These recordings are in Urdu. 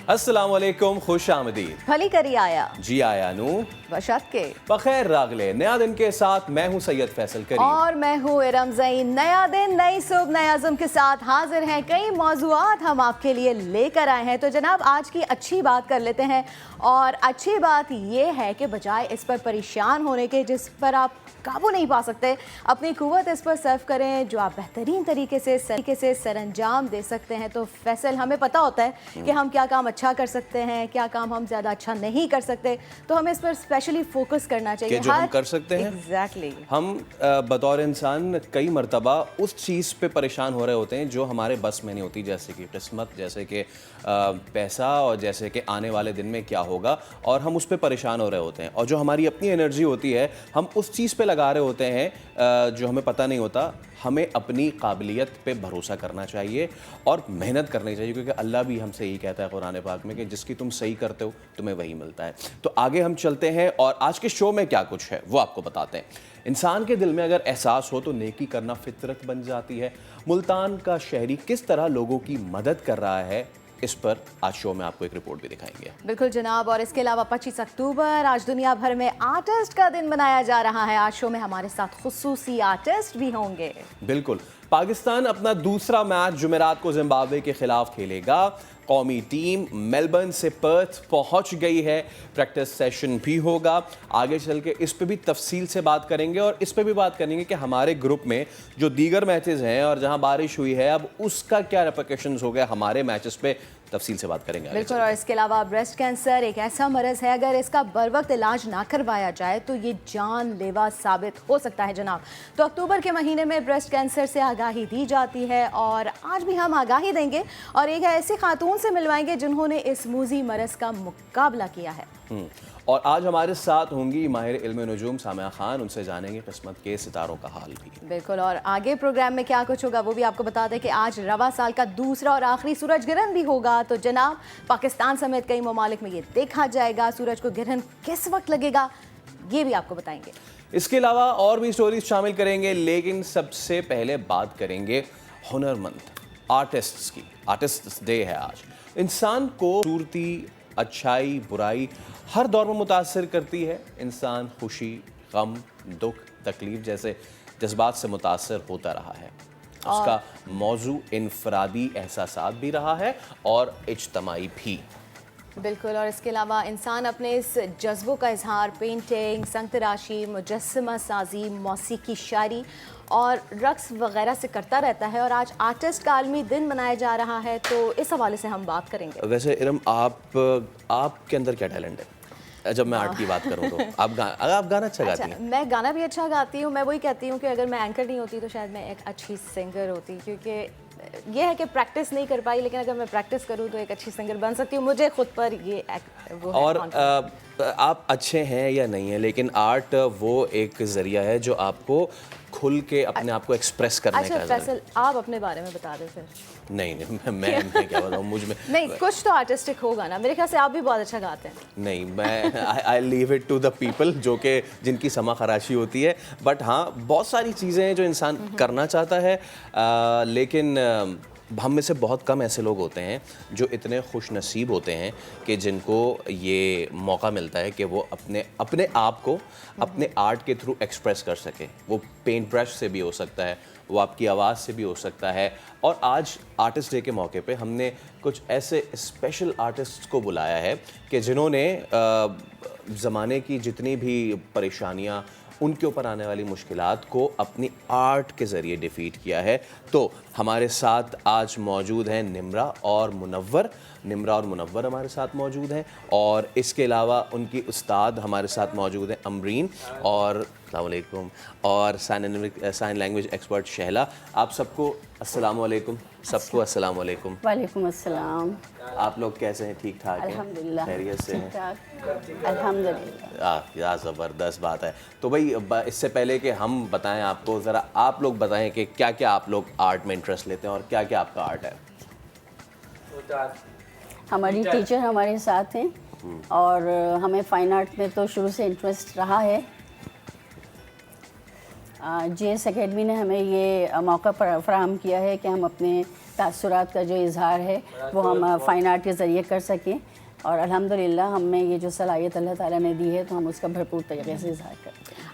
السلام علیکم، خوش آمدید. بھلی کری آیا جی آیا نو بشرط کے بخیر راگلے. نیا دن کے ساتھ میں ہوں سید فیصل کریم اور میں ہوں ارم زین. نیا دن، نئی صبح، نئے عزم کے ساتھ حاضر ہیں. کئی موضوعات ہم آپ کے لیے لے کر آئے ہیں. تو جناب آج کی اچھی بات کر لیتے ہیں. اور اچھی بات یہ ہے کہ بجائے اس پر پریشان ہونے کے جس پر آپ قابو نہیں پا سکتے، اپنی قوت اس پر صرف کریں جو آپ بہترین طریقے سے سر انجام دے سکتے ہیں. تو فیصل، ہمیں پتہ ہوتا ہے کہ ہم کیا کام اچھا کر سکتے ہیں، کیا کام ہم زیادہ اچھا نہیں کر سکتے. تو ہمیں اس پر اسپیشلی فوکس کرنا چاہیے کہ جو ہم کر سکتے ہیں. ایگزیکٹلی. ہم بطور انسان کئی مرتبہ اس چیز پہ پریشان ہو رہے ہوتے ہیں جو ہمارے بس میں نہیں ہوتی، جیسے کہ قسمت، جیسے کہ پیسہ، اور جیسے کہ آنے والے دن میں کیا ہوگا، اور ہم اس پہ پریشان ہو رہے ہوتے ہیں. اور جو ہماری اپنی انرجی ہوتی ہے ہم اس چیز پہ لگا رہے ہوتے ہیں جو ہمیں پتہ نہیں ہوتا. ہمیں اپنی قابلیت پہ بھروسہ کرنا چاہیے اور محنت کرنی چاہیے، کیونکہ اللہ بھی ہم سے یہی کہتا ہے قرآن پاک میں کہ جس کی تم صحیح کرتے ہو تمہیں وہی ملتا ہے. تو آگے ہم چلتے ہیں اور آج کے شو میں کیا کچھ ہے وہ آپ کو بتاتے ہیں. انسان کے دل میں اگر احساس ہو تو نیکی کرنا فطرت بن جاتی ہے. ملتان کا شہری کس طرح لوگوں کی مدد کر رہا ہے، اس پر آج شو میں آپ کو ایک رپورٹ بھی دکھائیں گے. بالکل جناب. اور اس کے علاوہ 25 اکتوبر آج دنیا بھر میں آرٹسٹ کا دن منایا جا رہا ہے. آج شو میں ہمارے ساتھ خصوصی آرٹسٹ بھی ہوں گے. بالکل. پاکستان اپنا دوسرا میچ جمعرات کو زمبابوے کے خلاف کھیلے گا. قومی ٹیم میلبرن سے پرتھ پہنچ گئی ہے. پریکٹس سیشن بھی ہوگا. آگے چل کے اس پہ بھی تفصیل سے بات کریں گے، اور اس پہ بھی بات کریں گے کہ ہمارے گروپ میں جو دیگر میچز ہیں اور جہاں بارش ہوئی ہے اب اس کا کیا ریپرکشنز ہو گیا ہمارے میچز پہ. تفصیل سے بات کریں گے. بالکل. اور اس کے علاوہ بریسٹ کینسر ایک ایسا مرض ہے، اگر اس کا بر وقت علاج نہ کروایا جائے تو یہ جان لیوا ثابت ہو سکتا ہے جناب. تو اکتوبر کے مہینے میں بریسٹ کینسر سے آگاہی دی جاتی ہے، اور آج بھی ہم آگاہی دیں گے اور ایک ایسی خاتون سے ملوائیں گے جنہوں نے اس موذی مرض کا مقابلہ کیا ہے. اور آج ہمارے ساتھ ہوں گی ماہر علم نجوم سامعہ خان. ان سے جانیں گے قسمت کے ستاروں کا حال بھی. بالکل. اور آگے پروگرام میں کیا کچھ ہوگا وہ بھی آپ کو بتا دیں کہ آج رواں سال کا دوسرا اور آخری سورج گرہن بھی ہوگا. تو جناب پاکستان سمیت کئی ممالک میں یہ دیکھا جائے گا. سورج کو گرہن کس وقت لگے گا یہ بھی آپ کو بتائیں گے. اس کے علاوہ اور بھی سٹوریز شامل کریں گے، لیکن سب سے پہلے بات کریں گے ہنرمند آرٹسٹس کی. آرٹسٹس ڈے ہے آج. انسان کو صورتی، اچھائی، برائی ہر دور میں متاثر کرتی ہے. انسان خوشی، غم، دکھ، تکلیف جیسے جذبات سے متاثر ہوتا رہا ہے. اس کا موضوع انفرادی احساسات بھی رہا ہے اور اجتماعی بھی. بالکل. اور اس کے علاوہ انسان اپنے اس جذبوں کا اظہار پینٹنگ، سنگ تراشی، مجسمہ سازی، موسیقی، شاعری اور رقص وغیرہ سے کرتا رہتا ہے. اور آج آرٹسٹ کا عالمی دن منایا جا رہا ہے، تو اس حوالے سے ہم بات کریں گے. ویسے ارم، آپ کے اندر کیا ٹیلنٹ ہے جب میں آرٹ کی بات کروں تو؟ آپ گانا اچھا گاتی ہیں؟ میں گانا بھی اچھا گاتی ہوں. میں وہی کہتی ہوں کہ اگر میں اینکر نہیں ہوتی تو شاید میں ایک اچھی سنگر ہوتی، کیونکہ یہ ہے کہ پریکٹس نہیں کر پائی، لیکن اگر میں پریکٹس کروں تو ایک اچھی سنگر بن سکتی ہوں. مجھے خود پر یہ اور آپ اچھے ہیں یا نہیں ہیں، لیکن آرٹ وہ ایک ذریعہ ہے جو آپ کو کھل کے اپنے آپ کو ایکسپریس کرنے کا. اچھا فیصل، آپ اپنے بارے میں بتا دیں پھر. نہیں، میں کیا بتاؤں، مجھ میں نہیں، کچھ تو آرٹسٹک ہوگا نا. میرے خیال سے آپ بھی بہت اچھا گاتے ہیں. نہیں، میں I leave it to the people جو کہ جن کی سما خراشی ہوتی ہے. بٹ ہاں، بہت ساری چیزیں ہیں جو انسان کرنا چاہتا ہے، لیکن ہم میں سے بہت کم ایسے لوگ ہوتے ہیں جو اتنے خوش نصیب ہوتے ہیں کہ جن کو یہ موقع ملتا ہے کہ وہ اپنے آپ کو اپنے آرٹ کے تھرو ایکسپریس کر سکے. وہ پینٹ برش سے بھی ہو سکتا ہے، وہ آپ کی آواز سے بھی ہو سکتا ہے. اور آج آرٹسٹ ڈے کے موقع پہ ہم نے کچھ ایسے اسپیشل آرٹسٹ کو بلایا ہے کہ جنہوں نے زمانے کی جتنی بھی پریشانیاں، ان کے اوپر آنے والی مشکلات کو اپنی آرٹ کے ذریعے ڈیفیٹ کیا ہے. تو ہمارے ساتھ آج موجود ہیں نمرہ اور منور ہمارے ساتھ موجود ہیں. اور اس کے علاوہ ان کی استاد ہمارے ساتھ موجود ہیں امرین، اور السلام علیکم، اور سائن لینگویج ایکسپرٹ شہلا. آپ سب کو السلام علیکم. سب کو السلام علیکم. وعلیکم السلام. آپ لوگ کیسے ہیں؟ ٹھیک ٹھاک ہیں؟ الحمدللہ خیریت سے ہیں؟ الحمدللہ. کیا زبردست بات ہے. تو بھائی اس سے پہلے کہ ہم بتائیں آپ کو، ذرا آپ لوگ بتائیں کہ کیا کیا آپ لوگ آرٹ میں انٹرسٹ لیتے ہیں اور کیا کیا آپ کا آرٹ ہے. ہماری ٹیچر ہمارے ساتھ ہیں اور ہمیں فائن آرٹ میں تو شروع سے انٹرسٹ رہا ہے. جے ایس اکیڈمی نے ہمیں یہ موقع فراہم کیا ہے کہ ہم اپنے تاثرات کا جو اظہار ہے وہ ہم فائن آرٹ کے ذریعے کر سکیں، اور الحمدللہ ہم میں یہ جو صلاحیت اللہ تعالیٰ نے دی ہے تو ہم اس کا بھرپور طریقے سے اظہار کرتے ہیں۔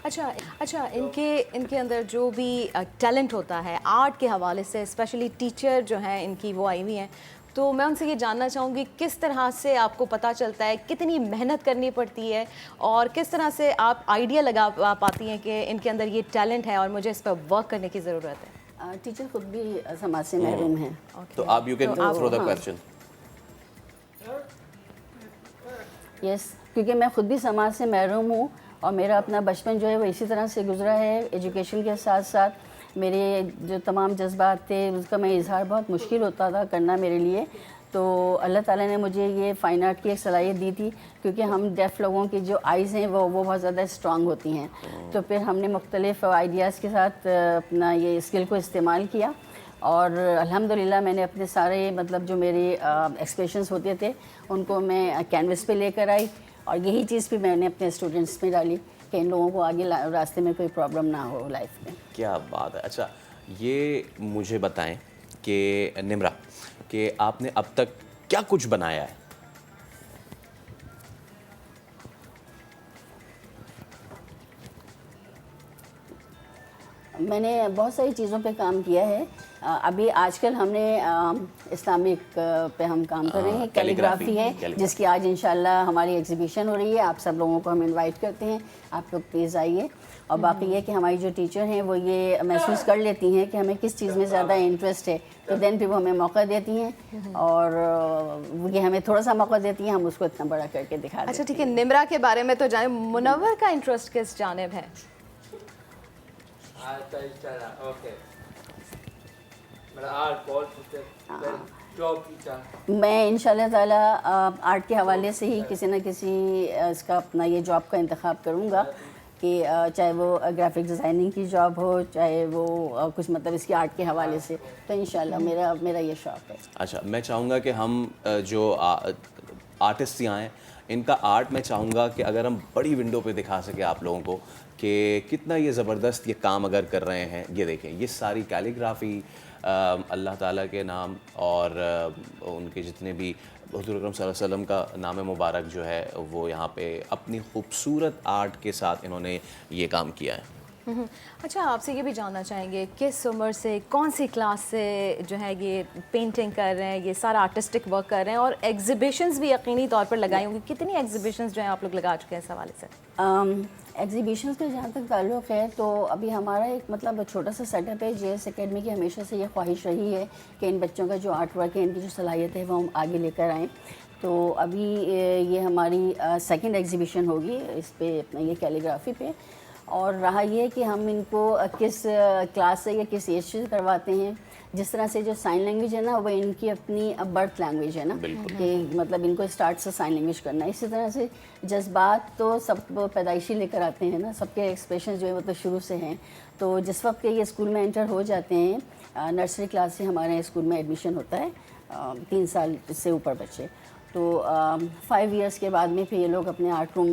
اچھا ان کے اندر جو بھی ٹیلنٹ ہوتا ہے آرٹ کے حوالے سے، اسپیشلی ٹیچر جو ہیں ان کی وہ آئی ہوئی ہیں، تو میں ان سے یہ جاننا چاہوں گی کس طرح سے آپ کو پتہ چلتا ہے، کتنی محنت کرنی پڑتی ہے، اور کس طرح سے آپ آئیڈیا لگا پاتی ہیں کہ ان کے اندر یہ ٹیلنٹ ہے اور مجھے اس پر ورک کرنے کی ضرورت ہے؟ ٹیچر خود بھی سماج سے محروم ہیں، تو آپ you can throw the question. Yes, کیونکہ میں خود بھی سماج سے محروم ہوں، اور میرا اپنا بچپن جو ہے وہ اسی طرح سے گزرا ہے، ایجوکیشن کے ساتھ ساتھ میرے جو تمام جذبات تھے اس کا میں اظہار بہت مشکل ہوتا تھا کرنا میرے لیے، تو اللہ تعالیٰ نے مجھے یہ فائن آرٹ کی ایک صلاحیت دی تھی، کیونکہ ہم ڈیف لوگوں کی جو آئیز ہیں وہ بہت زیادہ اسٹرانگ ہوتی ہیں، تو پھر ہم نے مختلف آئیڈیاز کے ساتھ اپنا یہ اسکل کو استعمال کیا، اور الحمدللہ میں نے اپنے سارے مطلب جو میرے ایکسپریشنس ہوتے تھے ان کو میں کینوس پہ لے کر آئی، اور یہی چیز بھی میں نے اپنے اسٹوڈنٹس میں ڈالی کہ ان لوگوں کو آگے راستے میں کوئی پرابلم نہ ہو لائف میں۔ کیا بات ہے۔ اچھا یہ مجھے بتائیں کہ نمرہ کہ آپ نے اب تک کیا کچھ بنایا ہے؟ میں نے بہت ساری چیزوں پہ کام کیا ہے، ابھی آج کل ہم نے اسلامک پہ ہم کام کر رہے ہیں، کیلیگرافی ہے جس کی آج انشاءاللہ ہماری ایگزیبیشن ہو رہی ہے، آپ سب لوگوں کو ہم انوائٹ کرتے ہیں، آپ لوگ پلیز آئیے، اور باقی یہ کہ ہماری جو ٹیچر ہیں وہ یہ محسوس کر لیتی ہیں کہ ہمیں کس چیز میں زیادہ انٹرسٹ ہے، تو دین پھر وہ ہمیں موقع دیتی ہیں، اور یہ ہمیں تھوڑا سا موقع دیتی ہیں، ہم اس کو اتنا بڑا کر کے دکھا دیتے ہیں۔ اچھا ٹھیک ہے، نمرہ کے بارے میں تو جانیں، منور کا انٹرسٹ کس جانب ہے؟ میں انشاءاللہ تعالیٰ آرٹ کے حوالے سے ہی کسی نہ کسی اس کا اپنا یہ جاب کا انتخاب کروں گا، کہ چاہے وہ گرافک ڈیزائننگ کی جاب ہو، چاہے وہ کچھ مطلب اس کی آرٹ کے حوالے سے، تو انشاءاللہ میرا یہ شوق ہے۔ اچھا میں چاہوں گا کہ ہم جو آرٹسٹ یہاں ہیں ان کا آرٹ میں چاہوں گا کہ اگر ہم بڑی ونڈو پہ دکھا سکیں آپ لوگوں کو کہ کتنا یہ زبردست یہ کام اگر کر رہے ہیں، یہ دیکھیں یہ ساری کیلیگرافی اللہ تعالیٰ کے نام اور ان کے جتنے بھی حضور اکرم صلی اللہ علیہ وسلم کا نام مبارک جو ہے وہ یہاں پہ اپنی خوبصورت آرٹ کے ساتھ انہوں نے یہ کام کیا ہے۔ اچھا آپ سے یہ بھی جاننا چاہیں گے کس عمر سے، کون سی کلاس سے جو ہے یہ پینٹنگ کر رہے ہیں، یہ سارا آرٹسٹک ورک کر رہے ہیں، اور ایگزیبیشنز بھی یقینی طور پر لگائی ہوں گی، کتنی ایگزیبیشنز جو ہیں آپ لوگ لگا چکے ہیں اس حوالے سے؟ ایگزیبیشنز کا جہاں تک تعلق ہے تو ابھی ہمارا ایک مطلب چھوٹا سا سیٹ اپ ہے، جے ایس اکیڈمی کی ہمیشہ سے یہ خواہش رہی ہے کہ ان بچوں کا جو آرٹ ورک ہے، ان کی جو صلاحیت ہے وہ ہم آگے لے کر آئیں، تو ابھی یہ ہماری سیکنڈ ایگزیبیشن ہوگی اس پہ اپنا یہ کیلیگرافی پہ، اور رہا یہ کہ ہم ان کو کس کلاس سے یا کس ایج سے کرواتے ہیں، جس طرح سے جو سائن لینگویج ہے نا وہ ان کی اپنی برتھ لینگویج ہے نا، کہ مطلب ان کو اسٹارٹ سے سائن لینگویج کرنا ہے، اسی طرح سے جذبات تو سب پیدائشی لے کر آتے ہیں نا، سب کے ایکسپریشن جو ہے وہ تو شروع سے ہیں، تو جس وقت یہ اسکول میں انٹر ہو جاتے ہیں، نرسری کلاس سے ہمارے اسکول میں ایڈمیشن ہوتا ہے 3 سال سے اوپر بچے، تو 5 ایئرس کے بعد میں پھر یہ لوگ اپنے آرٹ روم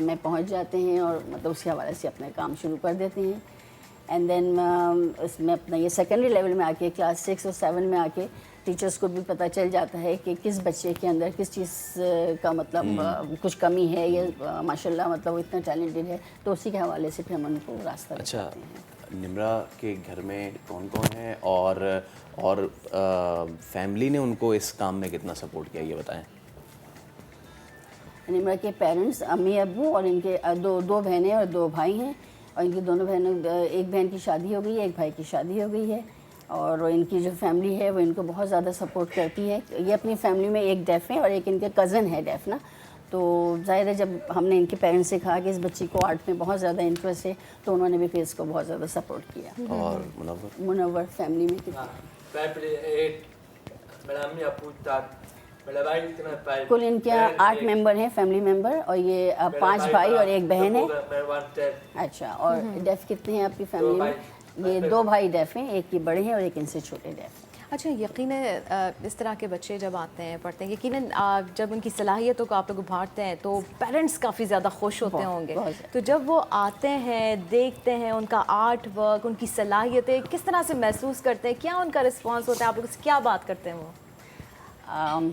میں پہنچ جاتے ہیں، اور مطلب اس کے حوالے سے اپنے کام شروع کر دیتے ہیں، اینڈ دین اس میں اپنا یہ سیکنڈری لیول میں آ کے کلاس 6 اور 7 میں آ کے ٹیچرس کو بھی پتہ چل جاتا ہے کہ کس بچے کے اندر کس چیز کا مطلب کچھ کمی ہے، یا ماشاء اللہ مطلب وہ اتنا ٹیلنٹڈ ہے، تو اسی کے حوالے سے پھر ہم ان کو راستہ اچھا بتاتے ہیں۔ نمرہ کے گھر میں کون کون ہے، اور فیملی نے ان کو اس کام میں کتنا سپورٹ کیا، یہ بتائیں۔ نمرہ کے پیرنٹس امی ابو اور ان کے دو بہنیں اور 2 بھائی ہیں، اور ان کی دونوں بہنوں، ایک بہن کی شادی ہو گئی ہے، ایک بھائی کی شادی ہو گئی ہے، اور ان کی جو فیملی ہے وہ ان کو بہت زیادہ سپورٹ کرتی ہے۔ یہ اپنی فیملی میں ایک ڈیف ہے اور ایک ان کے کزن ہے ڈیف نا، تو ظاہر ہے جب ہم نے ان کے پیرنٹس سے کہا کہ اس بچی کو آرٹ میں بہت زیادہ انٹرسٹ ہے تو انہوں نے بھی پھر اس کو بہت زیادہ سپورٹ کیا۔ اور منور فیملی میں کتنے کل ان کے 8 ممبر ہیں فیملی ممبر، اور یہ 5 بھائی اور 1 بہن ہے۔ اچھا، اور ڈیف کتنے ہیں آپ کی فیملی میں؟ یہ 2 بھائی ڈیف ہیں، ایک کی بڑے ہیں اور ایک ان سے چھوٹے ڈیف ہیں۔ اچھا یقیناً اس طرح کے بچے جب آتے ہیں پڑھتے ہیں یقیناً جب ان کی صلاحیتوں کو آپ لوگ ابھارتے ہیں تو پیرنٹس کافی زیادہ خوش ہوتے ہوں گے. تو جب وہ آتے ہیں دیکھتے ہیں ان کا آرٹ ورک ان کی صلاحیتیں کس طرح سے محسوس کرتے ہیں, کیا ان کا رسپانس ہوتا ہے, آپ لوگ سے کیا بات کرتے ہیں وہ؟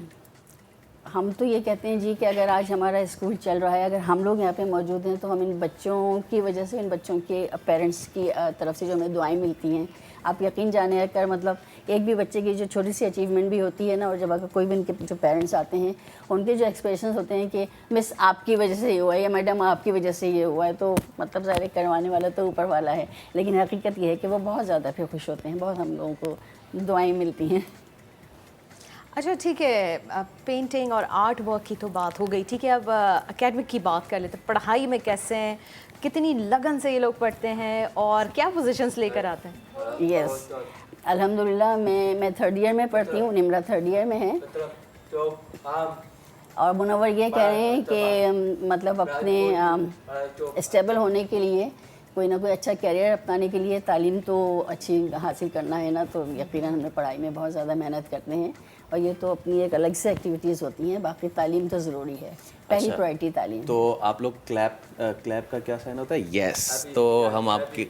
ہم تو یہ کہتے ہیں جی کہ اگر آج ہمارا اسکول چل رہا ہے, اگر ہم لوگ یہاں پہ موجود ہیں تو ہم ان بچوں کی وجہ سے, ان بچوں کے پیرنٹس کی طرف سے جو ہمیں دعائیں ملتی ہیں, آپ یقین جانے کر مطلب ایک بھی بچے کی جو چھوٹی سی اچیومنٹ بھی ہوتی ہے نا, اور جب اگر کوئی بھی ان کے جو پیرنٹس آتے ہیں ان کے جو ایکسپریشنز ہوتے ہیں کہ مس آپ کی وجہ سے یہ ہوا ہے یا میڈم آپ کی وجہ سے یہ ہوا ہے, تو مطلب ظاہر کروانے والا تو اوپر والا ہے, لیکن حقیقت یہ ہے کہ وہ بہت زیادہ پھر خوش ہوتے ہیں, بہت ہم لوگوں کو دعائیں ملتی ہیں. اچھا ٹھیک ہے, پینٹنگ اور آرٹ ورک کی تو بات ہو گئی, ٹھیک ہے اب اکیڈمک کی بات کر لیتے ہیں. پڑھائی میں کیسے ہیں, کتنی لگن سے یہ لوگ پڑھتے ہیں اور کیا پوزیشنز لے کر آتے ہیں؟ یس الحمدللہ میں تھرڈ ایئر میں پڑھتی ہوں, نمرہ تھرڈ ایئر میں ہے, اور منور یہ کہہ رہے ہیں کہ مطلب اپنے اسٹیبل ہونے کے لیے کوئی نہ کوئی اچھا کیریئر اپنانے کے لیے تعلیم تو اچھی حاصل کرنا ہے نا, تو یقیناً ہمیں پڑھائی میں بہت زیادہ محنت کرتے ہیں, اور یہ تو اپنی ایک الگ سے ایکٹیویٹیز ہوتی ہیں, باقی تعلیم تو ضروری ہے, پہلی پرائرٹی تعلیم. تو آپ لوگ کلیپ کا کیا سائن ہوتا ہے؟ یس. تو ہم آپ کی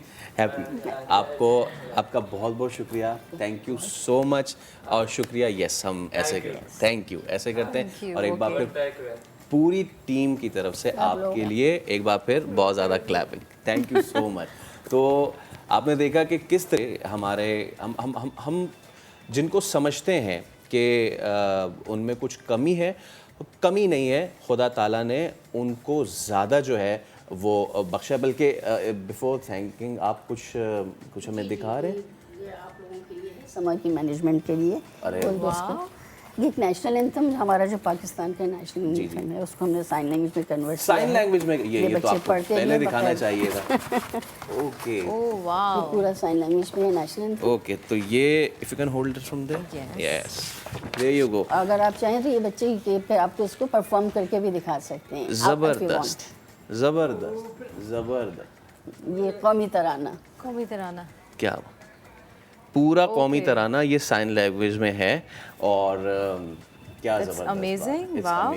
آپ کو آپ کا بہت بہت شکریہ, تھینک یو سو مچ, اور شکریہ. یس ہم ایسے کرتے ہیں, تھینک یو ایسے کرتے ہیں, اور ایک بار پھر پوری ٹیم کی طرف سے آپ کے لیے ایک بار پھر بہت زیادہ کلیپنگ. تھینک یو سو مچ. تو آپ نے دیکھا کہ کس طرح ہمارے ہم جن کو سمجھتے ہیں کہ ان میں کچھ کمی ہے, کمی نہیں ہے, خدا تعالیٰ نے ان کو زیادہ جو ہے وہ بخشا. بلکہ بیفور تھینکنگ آپ کچھ ہمیں دکھا رہے ہیں؟ یہ آپ لوگوں کے لیے ہے, سمر کی مینجمنٹ کے لیے. ارے یہ ایک نیشنل اینتھم ہمارا جو پاکستان کا نیشنل اینتھم ہے, اس کو ہم نے سائن لینگویج میں کنورٹ کیا ہے. سائن لینگویج میں یہ تو آپ کو پہلے دکھانا چاہیے تھا. اوکے, اوہ واو, پورا سائن لینگویج میں ہے نیشنل اینتھم. اوکے, تو یہ if you can hold it from there. Yes, there you go. اگر آپ چاہیں تو یہ بچے پھر آپ کو اس کو پرفارم کر کے بھی دکھا سکتے ہیں. زبردست زبردست زبردست. یہ قومی ترانہ, قومی ترانہ, کیا پورا قومی ترانہ یہ سائن لینگویج میں ہے, اور کیا زبردست. امیزنگ, واو.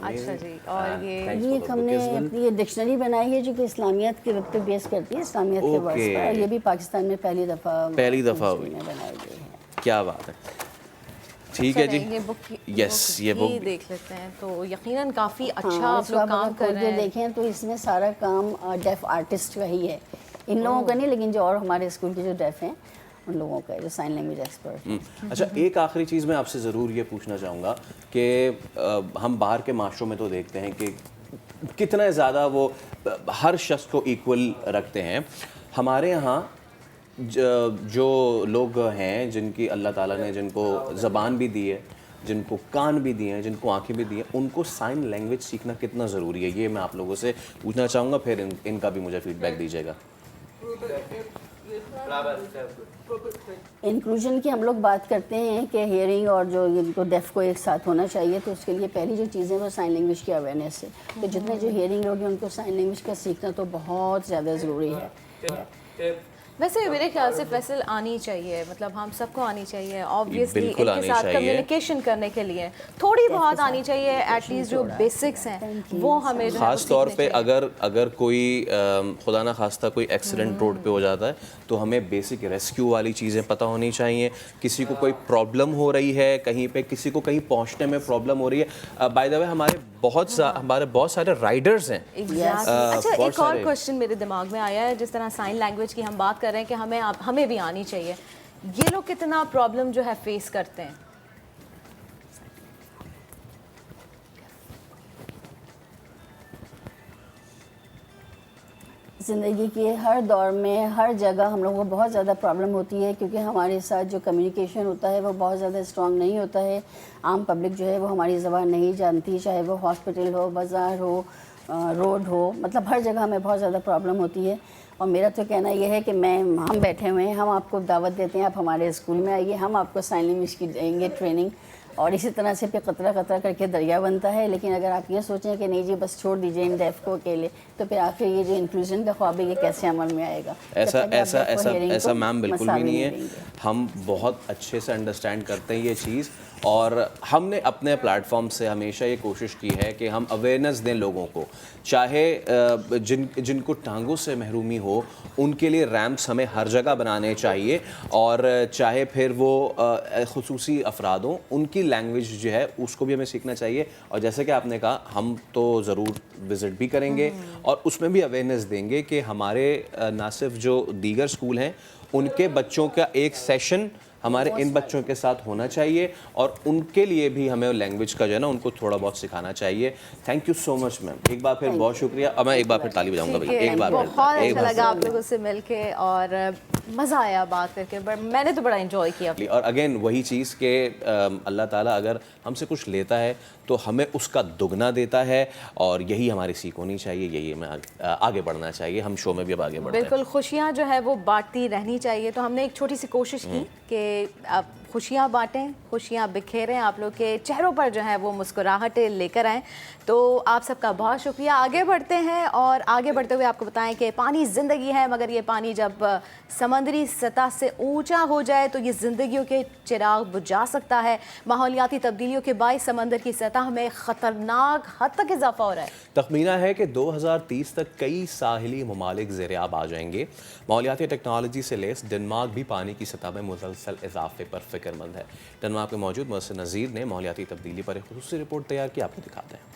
اچھا جی, اور یہ ہم نے اپنی یہ ڈکشنری بنائی ہے جو کہ اسلامیت کے وقت پہ بیس کرتی ہے, اسلامیت کے ورڈز پر, اور یہ بھی پاکستان میں پہلی دفعہ ہوئی. بنائی گئی ہے. کیا بات ہے. ٹھیک ہے جی, یس یہ بک دیکھ لیتے ہیں. تو یقیناً کافی اچھا آپ لوگ کام کر رہے ہیں. دیکھیں تو اس میں سارا کام ڈیف آرٹسٹ کا ہی ہے, ان لوگوں کا نہیں, لیکن جو اور ہمارے اسکول کے جو ڈیف ہیں ان لوگوں کا, جو سائن لینگویج ایکسپرٹ ہیں. اچھا, ایک آخری چیز میں آپ سے ضرور یہ پوچھنا چاہوں گا کہ ہم باہر کے معاشروں میں تو دیکھتے ہیں کہ کتنا زیادہ وہ ہر شخص کو ایکول رکھتے ہیں. ہمارے یہاں جو لوگ ہیں جن کی اللہ تعالیٰ نے جن کو زبان بھی دی ہے, جن کو کان بھی دیے ہیں, جن کو آنکھیں بھی دی ہیں, ان کو سائن لینگویج سیکھنا کتنا ضروری ہے, یہ میں آپ لوگوں سے پوچھنا چاہوں گا, پھر ان کا بھی مجھے فیڈ بیک دیجیے گا. انکلوژن کی ہم لوگ بات کرتے ہیں کہ ہیئرنگ اور جو ان کو ڈیف کو ایک ساتھ ہونا چاہیے, تو اس کے لیے پہلی جو چیزیں وہ سائن لینگویج کی اویئرنیس ہے. تو جتنے جو ہیئرنگ لوگ ہیں ان کو سائن لینگویج کا سیکھنا تو بہت زیادہ ضروری ہے. ویسے میرے خیال سے فیصل آنی چاہیے, مطلب ہم سب کو آنی چاہیے آبویسلی, ان کے ساتھ کمیونیکیشن کرنے کے لیے تھوڑی بہت آنی چاہیے, ایٹ لیسٹ جو بیسکس ہیں وہ ہمیں خاص طور پہ اگر کوئی خدا نہ خواستہ کوئی ایکسیڈنٹ روڈ پہ ہو جاتا ہے تو ہمیں بیسک ریسکیو والی چیزیں پتہ ہونی چاہیے. کسی کو کوئی پرابلم ہو رہی ہے کہیں پہ, کسی کو کہیں پہنچنے میں پرابلم ہو رہی ہے, بائی دا وے ہمارے بہت سارے رائڈرز ہیں. اچھا, ایک اور کوشچن میرے دماغ میں آیا ہے, جس طرح سائن لینگویج کی ہم بات کر رہے ہیں کہ ہمیں بھی آنی چاہیے, یہ لوگ کتنا پرابلم جو ہے فیس کرتے ہیں؟ زندگی کے ہر دور میں ہر جگہ ہم لوگوں کو بہت زیادہ پرابلم ہوتی ہے, کیونکہ ہمارے ساتھ جو کمیونیکیشن ہوتا ہے وہ بہت زیادہ اسٹرانگ نہیں ہوتا ہے. عام پبلک جو ہے وہ ہماری زبان نہیں جانتی, چاہے وہ ہاسپٹل ہو, بازار ہو, روڈ ہو, مطلب ہر جگہ ہمیں بہت زیادہ پرابلم ہوتی ہے. اور میرا تو کہنا یہ ہے کہ ہم بیٹھے ہوئے ہیں, ہم آپ کو دعوت دیتے ہیں, آپ ہمارے اسکول میں آئیے, ہم آپ کو سائن لینگویج کی دیں گے ٹریننگ. اور اسی طرح سے پھر قطرہ قطرہ کر کے دریا بنتا ہے. لیکن اگر آپ یہ سوچیں کہ نہیں جی بس چھوڑ دیجیے ان ڈیف کو اکیلے, تو پھر آخر یہ جو انکلوژن کا خواب ہے یہ کیسے عمل میں آئے گا؟ ایسا میم بالکل بھی نہیں ہے. ہم بہت اچھے سے انڈرسٹینڈ کرتے ہیں یہ چیز, اور ہم نے اپنے پلیٹ فارم سے ہمیشہ یہ کوشش کی ہے کہ ہم اویئرنیس دیں لوگوں کو, چاہے جن کو ٹانگوں سے محرومی ہو ان کے لیے ریمپس ہمیں ہر جگہ بنانے چاہیے, اور چاہے پھر وہ خصوصی افراد ہوں ان کی لینگویج جو ہے اس کو بھی ہمیں سیکھنا چاہیے. اور جیسے کہ آپ نے کہا ہم تو ضرور وزٹ بھی کریں گے اور اس میں بھی اویئرنیس دیں گے کہ ہمارے نہ صرف جو دیگر اسکول ہیں ان کے بچوں کا ایک سیشن ہمارے ان بچوں کے ساتھ ہونا چاہیے, اور ان کے لیے بھی ہمیں لینگویج کا جو ہے نا ان کو تھوڑا بہت سکھانا چاہیے. تھینک یو سو مچ میم, ایک بار پھر بہت شکریہ. اب میں ایک بار پھر تالی بجاؤں گا بھائی, ایک بار بہت اچھا لگا آپ لوگوں سے مل کے اور مزہ آیا بات کر کے, میں نے تو بڑا انجوائے کیا. اور اگین وہی چیز کہ اللہ تعالیٰ اگر ہم سے کچھ لیتا ہے تو ہمیں اس کا دگنا دیتا ہے, اور یہی ہماری سیکھ ہونی چاہیے, یہی ہمیں آگے بڑھنا چاہیے. ہم شو میں بھی اب آگے بڑھتے ہیں. بالکل, خوشیاں جو ہے وہ بانٹتی رہنی چاہیے. تو ہم نے ایک چھوٹی سی کوشش کی کہ آپ خوشیاں بانٹیں, خوشیاں بکھیریں, آپ لوگ کے چہروں پر جو ہے وہ مسکراہٹیں لے کر آئیں. تو آپ سب کا بہت شکریہ. آگے بڑھتے ہیں اور آگے بڑھتے ہوئے آپ کو بتائیں کہ پانی زندگی ہے, مگر یہ پانی جب سمندری سطح سے اونچا ہو جائے تو یہ زندگیوں کے چراغ بجھا سکتا ہے. ماحولیاتی تبدیلیوں کے باعث سمندر کی سطح میں خطرناک حد تک اضافہ ہو رہا ہے. تخمینہ ہے کہ 2030 تک کئی ساحلی ممالک زیر آب آ جائیں گے. ماحولیاتی ٹیکنالوجی سے لیس ڈنمارک بھی پانی کی سطح میں مسلسل اضافے پر فکر مند ہے. ڈنمارک میں موجود محسن نذیر نے ماحولیاتی تبدیلی پر ایک خصوصی رپورٹ تیار کی, آپ کو دکھاتے ہیں.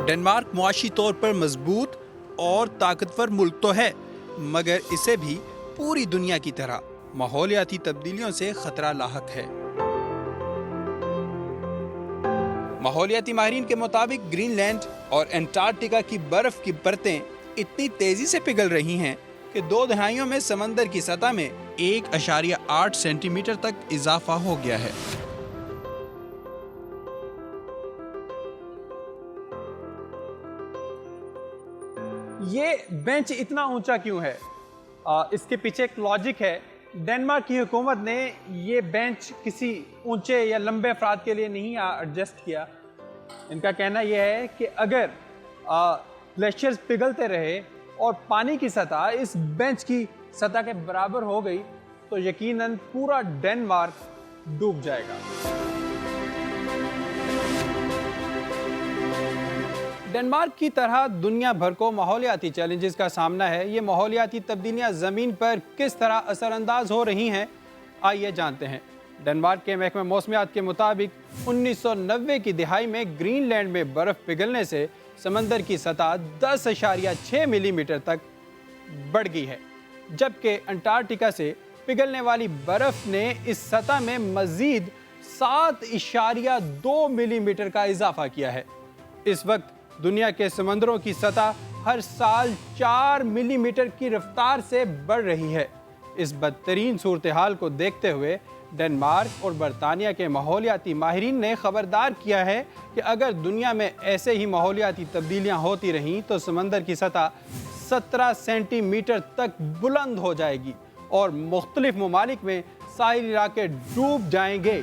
ڈنمارک معاشی طور پر مضبوط اور طاقتور ملک تو ہے, مگر اسے بھی پوری دنیا کی طرح ماحولیاتی تبدیلیوں سے خطرہ لاحق ہے. ماحولیاتی ماہرین کے مطابق گرین لینڈ اور انٹارکٹیکا کی برف کی پرتیں اتنی تیزی سے پگھل رہی ہیں کہ 2 دہائیوں میں سمندر کی سطح میں 1.8 سینٹی میٹر تک اضافہ ہو گیا ہے. یہ بینچ اتنا اونچا کیوں ہے؟ اس کے پیچھے ایک لاجک ہے. ڈنمارک کی حکومت نے یہ بینچ کسی اونچے یا لمبے افراد کے لیے نہیں ایڈجسٹ کیا. ان کا کہنا یہ ہے کہ اگر گلیشیئرز پگھلتے رہے اور پانی کی سطح اس بینچ کی سطح کے برابر ہو گئی تو یقیناً پورا ڈنمارک ڈوب جائے گا. ڈنمارک کی طرح دنیا بھر کو ماحولیاتی چیلنجز کا سامنا ہے. یہ ماحولیاتی تبدیلیاں زمین پر کس طرح اثر انداز ہو رہی ہیں, آئیے جانتے ہیں. ڈنمارک کے محکمہ موسمیات کے مطابق 1990 کی دہائی میں گرین لینڈ میں برف پگھلنے سے سمندر کی سطح 10.6 ملی میٹر تک بڑھ گئی ہے, جبکہ انٹارکٹیکا سے پگھلنے والی برف نے اس سطح میں مزید 7.2 ملی میٹر کا اضافہ کیا ہے. اس وقت دنیا کے سمندروں کی سطح ہر سال 4 ملی میٹر کی رفتار سے بڑھ رہی ہے. اس بدترین صورتحال کو دیکھتے ہوئے ڈنمارک اور برطانیہ کے ماحولیاتی ماہرین نے خبردار کیا ہے کہ اگر دنیا میں ایسے ہی ماحولیاتی تبدیلیاں ہوتی رہیں تو سمندر کی سطح 17 سینٹی میٹر تک بلند ہو جائے گی اور مختلف ممالک میں ساحلی علاقے ڈوب جائیں گے.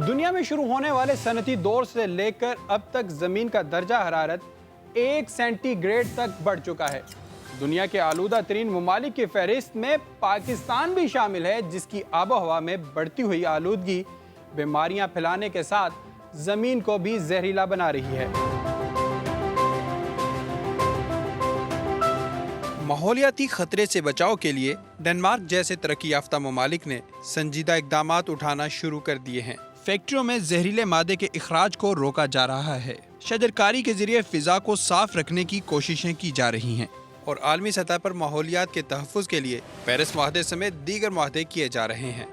دنیا میں شروع ہونے والے صنعتی دور سے لے کر اب تک زمین کا درجہ حرارت 1 سینٹی گریڈ تک بڑھ چکا ہے. دنیا کے آلودہ ترین ممالک کی فہرست میں پاکستان بھی شامل ہے, جس کی آب و ہوا میں بڑھتی ہوئی آلودگی بیماریاں پھیلانے کے ساتھ زمین کو بھی زہریلا بنا رہی ہے. ماحولیاتی خطرے سے بچاؤ کے لیے ڈنمارک جیسے ترقی یافتہ ممالک نے سنجیدہ اقدامات اٹھانا شروع کر دیے ہیں. فیکٹریوں میں زہریلے مادے کے اخراج کو روکا جا رہا ہے, شجرکاری کے ذریعے فضا کو صاف رکھنے کی کوششیں کی جا رہی ہیں, اور عالمی سطح پر ماحولیات کے تحفظ کے لیے پیرس معاہدے سمیت دیگر معاہدے کیے جا رہے ہیں.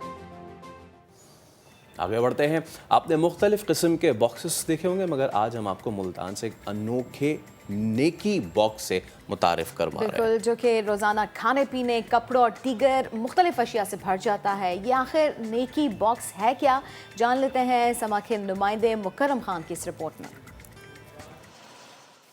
آگے بڑھتے ہیں. آپ نے مختلف قسم کے باکسز دیکھے ہوں گے, مگر آج ہم آپ کو ملتان سے ایک انوکھے نیکی باکس سے متعارف کروا رہے ہیں. بالکل, جو کہ روزانہ کھانے پینے, کپڑوں اور دیگر مختلف اشیاء سے بھر جاتا ہے. یہ آخر نیکی باکس ہے کیا, جان لیتے ہیں سما کے نمائندے مکرم خان کی اس رپورٹ میں.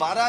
12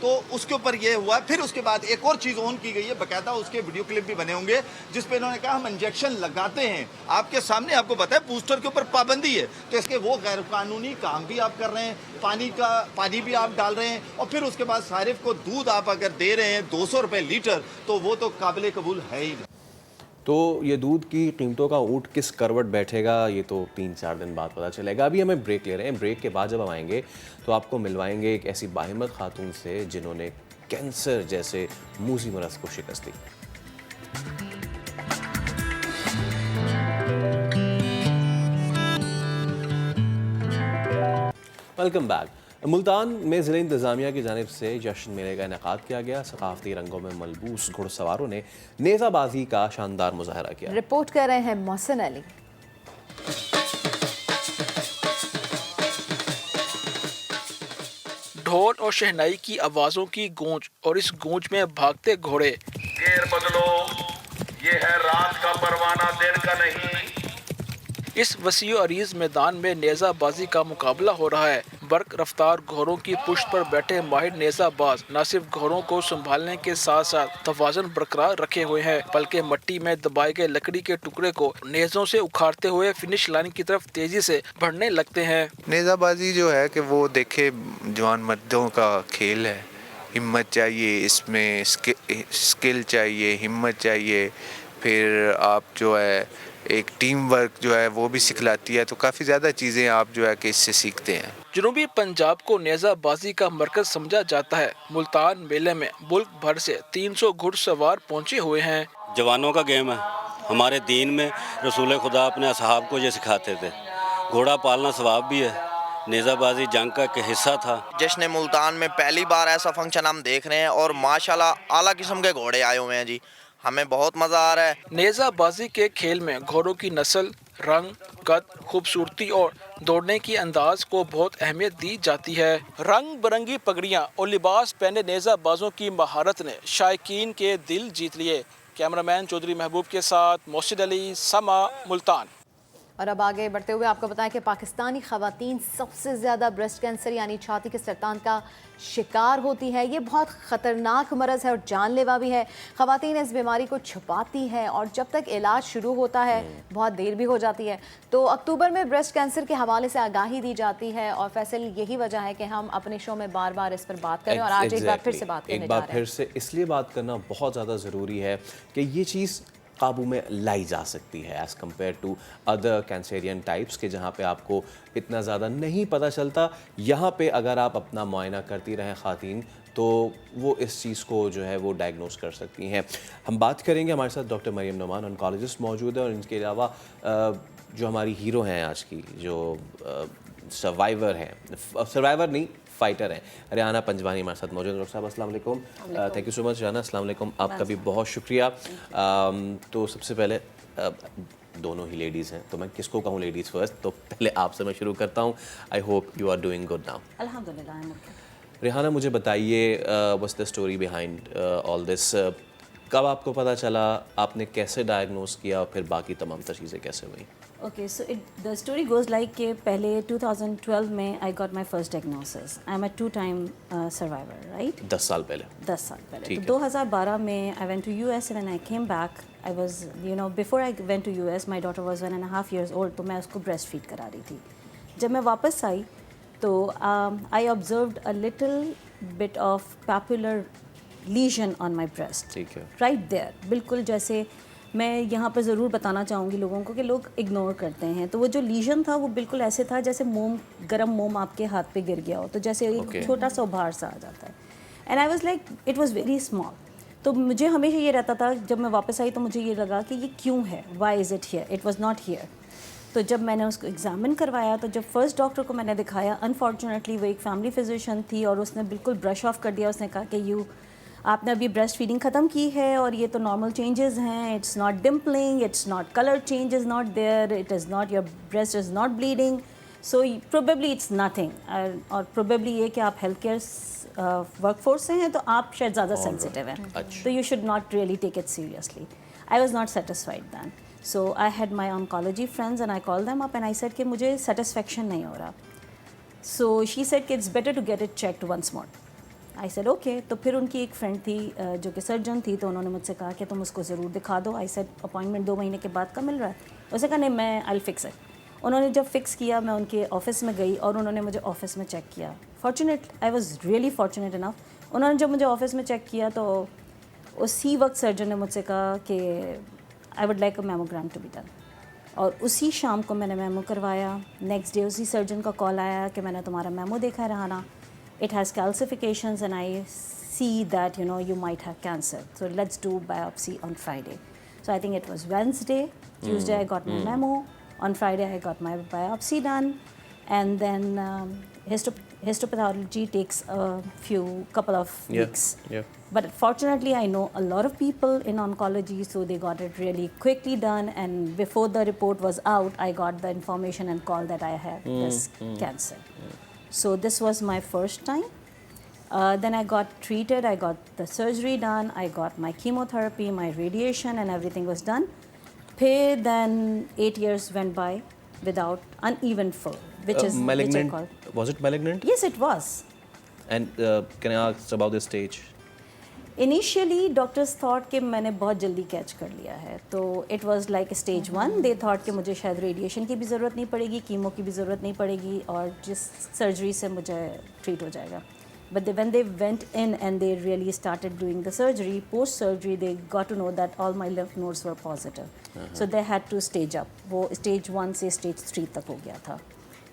تو اس کے اوپر یہ ہوا. پھر اس کے بعد ایک اور چیز آن کی گئی ہے, باقاعدہ اس کے ویڈیو کلپ بھی بنے ہوں گے جس پہ انہوں نے کہا ہم انجیکشن لگاتے ہیں آپ کے سامنے, آپ کو پتا ہے بوسٹر کے اوپر پابندی ہے, تو اس کے وہ غیر قانونی کام بھی آپ کر رہے ہیں, پانی بھی آپ ڈال رہے ہیں, اور پھر اس کے بعد صارف کو دودھ آپ اگر دے رہے ہیں 200 روپے لیٹر, تو وہ تو قابل قبول ہے ہی نہیں. تو یہ دودھ کی قیمتوں کا اونٹ کس کروٹ بیٹھے گا یہ تو 3-4 دن بعد پتہ چلے گا. ابھی ہمیں بریک لے رہے ہیں. بریک کے بعد جب ہم آئیں گے تو آپ کو ملوائیں گے ایک ایسی باہمت خاتون سے جنہوں نے کینسر جیسے موذی مرض کو شکست دی. Welcome back. ملتان میں ضلع انتظامیہ کی جانب سے جشن میلے کا انعقاد کیا گیا. ثقافتی رنگوں میں ملبوس گھڑ سواروں نے نیزہ بازی کا شاندار مظاہرہ کیا. رپورٹ کر رہے ہیں محسن علی. ڈھول اور شہنائی کی آوازوں کی گونج اور اس گونج میں بھاگتے گھوڑے. گیئر بدلو, یہ ہے رات کا پروانہ دن کا نہیں. اس وسیع و عریض میدان میں نیزہ بازی کا مقابلہ ہو رہا ہے. برق رفتار گھوڑوں کی پشت پر بیٹھے ماہر نیزہ باز نہ صرف گھوڑوں کو سنبھالنے کے ساتھ ساتھ توازن برقرار رکھے ہوئے ہیں بلکہ مٹی میں دبائے گئے لکڑی کے ٹکڑے کو نیزوں سے اکھاڑتے ہوئے فنش لائن کی طرف تیزی سے بڑھنے لگتے ہیں. نیزہ بازی جو ہے کہ وہ دیکھے جوان مردوں کا کھیل ہے. ہمت چاہیے, اس میں اسکل چاہیے, ہمت چاہیے, پھر آپ جو ہے ایک ٹیم ورک جو ہے وہ بھی سکھلاتی ہے, تو کافی زیادہ چیزیں آپ جو ہے کہ اس سے سیکھتے ہیں. جنوبی پنجاب کو نیزہ بازی کا مرکز سمجھا جاتا ہے. ملتان میلے میں ملک بھر سے 300 گھڑ سوار پہنچے ہوئے ہیں. جوانوں کا گیم ہے. ہمارے دین میں رسول خدا اپنے اصحاب کو یہ سکھاتے تھے. گھوڑا پالنا ثواب بھی ہے. نیزہ بازی جنگ کا ایک حصہ تھا. جشن ملتان میں پہلی بار ایسا فنکشن ہم دیکھ رہے ہیں اور ماشاءاللہ اعلیٰ قسم کے گھوڑے آئے ہوئے ہیں جی. ہمیں بہت مزہ آ رہا ہے. نیزہ بازی کے کھیل میں گھوڑوں کی نسل, رنگ, قد, خوبصورتی اور دوڑنے کی انداز کو بہت اہمیت دی جاتی ہے. رنگ برنگی پگڑیاں اور لباس پہنے نیزہ بازوں کی مہارت نے شائقین کے دل جیت لیے. کیمرامین چودھری محبوب کے ساتھ محسن علی, سما, ملتان. اور اب آگے بڑھتے ہوئے آپ کو بتائیں کہ پاکستانی خواتین سب سے زیادہ بریسٹ کینسر یعنی چھاتی کے سرطان کا شکار ہوتی ہے. یہ بہت خطرناک مرض ہے اور جان لیوا بھی ہے. خواتین اس بیماری کو چھپاتی ہے اور جب تک علاج شروع ہوتا ہے بہت دیر بھی ہو جاتی ہے. تو اکتوبر میں بریسٹ کینسر کے حوالے سے آگاہی دی جاتی ہے اور فیصل یہی وجہ ہے کہ ہم اپنے شو میں بار بار اس پر بات کریں اور آج ایک بار پھر سے بات کرنے جا رہے ہیں. ایک بار پھر سے اس لیے بات کرنا بہت زیادہ ضروری ہے کہ یہ چیز قابو میں لائی جا سکتی ہے as compare to other cancerian types کے جہاں پہ آپ کو اتنا زیادہ نہیں پتہ چلتا. یہاں پہ اگر آپ اپنا معائنہ کرتی رہیں خواتین تو وہ اس چیز کو جو ہے وہ ڈائگنوز کر سکتی ہیں. ہم بات کریں گے, ہمارے ساتھ ڈاکٹر مریم نعمان آنکالوجسٹ موجود ہے اور ان کے علاوہ جو ہماری ہیرو ہیں آج کی, جو سروائیور ہیں, سروائیور نہیں فائٹر ہیں, ریحانہ پنجوانی ہمارے ساتھ موجود ہیں. ڈاکٹر صاحب السلام علیکم. Thank you so much Rehana. السلام علیکم. آپ کا بھی بہت شکریہ. تو سب سے پہلے دونوں ہی لیڈیز ہیں تو میں کس کو کہوں لیڈیز فرسٹ, تو پہلے آپ سے میں شروع کرتا ہوں. I hope you are doing good now. الحمدللہ. ریحانہ مجھے بتائیے what's the story behind all this. کب آپ کو پتہ چلا, آپ نے کیسے ڈائگنوز کیا اور پھر باقی تمام تر چیزیں کیسے ہوئیں؟ Okay, so the story goes like کہ پہلے 2012 میں I got my first diagnosis. I am a 2 time survivor, right. 10 سال پہلے. 10 سال پہلے. تو 2012 میں I went to U S and I came back. I was before I went to U S my daughter was 1.5 years old, تو میں اس کو بریسٹ فیڈ کرا رہی تھی. جب میں واپس آئی تو I observed a little bit of papular lesion on my breast, right there. بالکل جیسے میں یہاں پر ضرور بتانا چاہوں گی لوگوں کو کہ لوگ اگنور کرتے ہیں. تو وہ جو لیژن تھا وہ بالکل ایسے تھا جیسے گرم موم آپ کے ہاتھ پہ گر گیا ہو, تو جیسے ایک چھوٹا سا ابھار سا آ جاتا ہے. And I was like it was very small. تو مجھے ہمیشہ یہ رہتا تھا, جب میں واپس آئی تو مجھے یہ لگا کہ یہ کیوں ہے, why is it here, it was not here. تو جب میں نے اس کو ایگزامن کروایا تو جب فرسٹ ڈاکٹر کو میں نے دکھایا, انفارچونیٹلی وہ ایک فیملی فزیشین تھی اور اس نے بالکل برش آف کر دیا. اس نے کہا کہ آپ نے ابھی بریسٹ فیڈنگ ختم کی ہے اور یہ تو نارمل چینجز ہیں, it's not dimpling, it's not colour change is not there, it is not your breast is not bleeding, so probably it's nothing. اور پروبیبلی یہ کہ آپ ہیلتھ کیئر ورک فورس سے ہیں تو آپ شاید زیادہ سینسٹیو ہیں, تو you should not really take it seriously. I was not satisfied then. So I had my oncology friends and I call them up and I said کہ مجھے سیٹسفیکشن نہیں ہو رہا. سو شی سیڈ کہ it's better to get it checked once more. I said okay. تو پھر ان کی ایک فرینڈ تھی جو کہ سرجن تھی, تو انہوں نے مجھ سے کہا کہ تم اس کو ضرور دکھا دو. آئی سیڈ اپوائنٹمنٹ 2 مہینے کے بعد کا مل رہا ہے. اس نے کہا نہیں میں آئی فکس اٹ. انہوں نے جب فکس کیا میں ان کے آفس میں گئی اور انہوں نے مجھے آفس میں چیک کیا. Fortunate I was really fortunate enough. انہوں نے جب مجھے آفس میں چیک کیا تو اسی وقت سرجن نے مجھ سے کہا کہ I would like a mammogram to be done. اور اسی شام کو میں نے میمو کروایا. نیکسٹ ڈے اسی سرجن کا کال آیا کہ میں نے تمہارا میمو دیکھا ہے رہانا, it has calcifications and I see that you might have cancer, so let's do biopsy on Friday. So I think it was Wednesday. Tuesday I got my memo. On Friday I got my biopsy done, and then histopathology takes a couple of weeks. But fortunately I know a lot of people in oncology, so they got it really quickly done, and before the report was out I got the information and call that I have this cancer. So this was my first time. Then I got treated, I got the surgery done, I got my chemotherapy, my radiation, and everything was done. Then 8 years went by without uneventful, which is malignant. Which I call. Was it malignant? Yes, it was. And can I ask about the stage? Initially doctors thought کہ میں نے بہت جلدی کیچ کر لیا ہے, تو it was like stage 1. They thought کہ مجھے شاید ریڈیشن کی بھی ضرورت نہیں پڑے گی, کیمو کی بھی ضرورت نہیں پڑے گی, اور جس سرجری سے مجھے ٹریٹ ہو جائے گا. But when they went in and they really started doing the surgery, post surgery they got to know that all my lymph nodes were positive. So they had to stage up. وہ اسٹیج 1 سے اسٹیج 3 تک ہو گیا تھا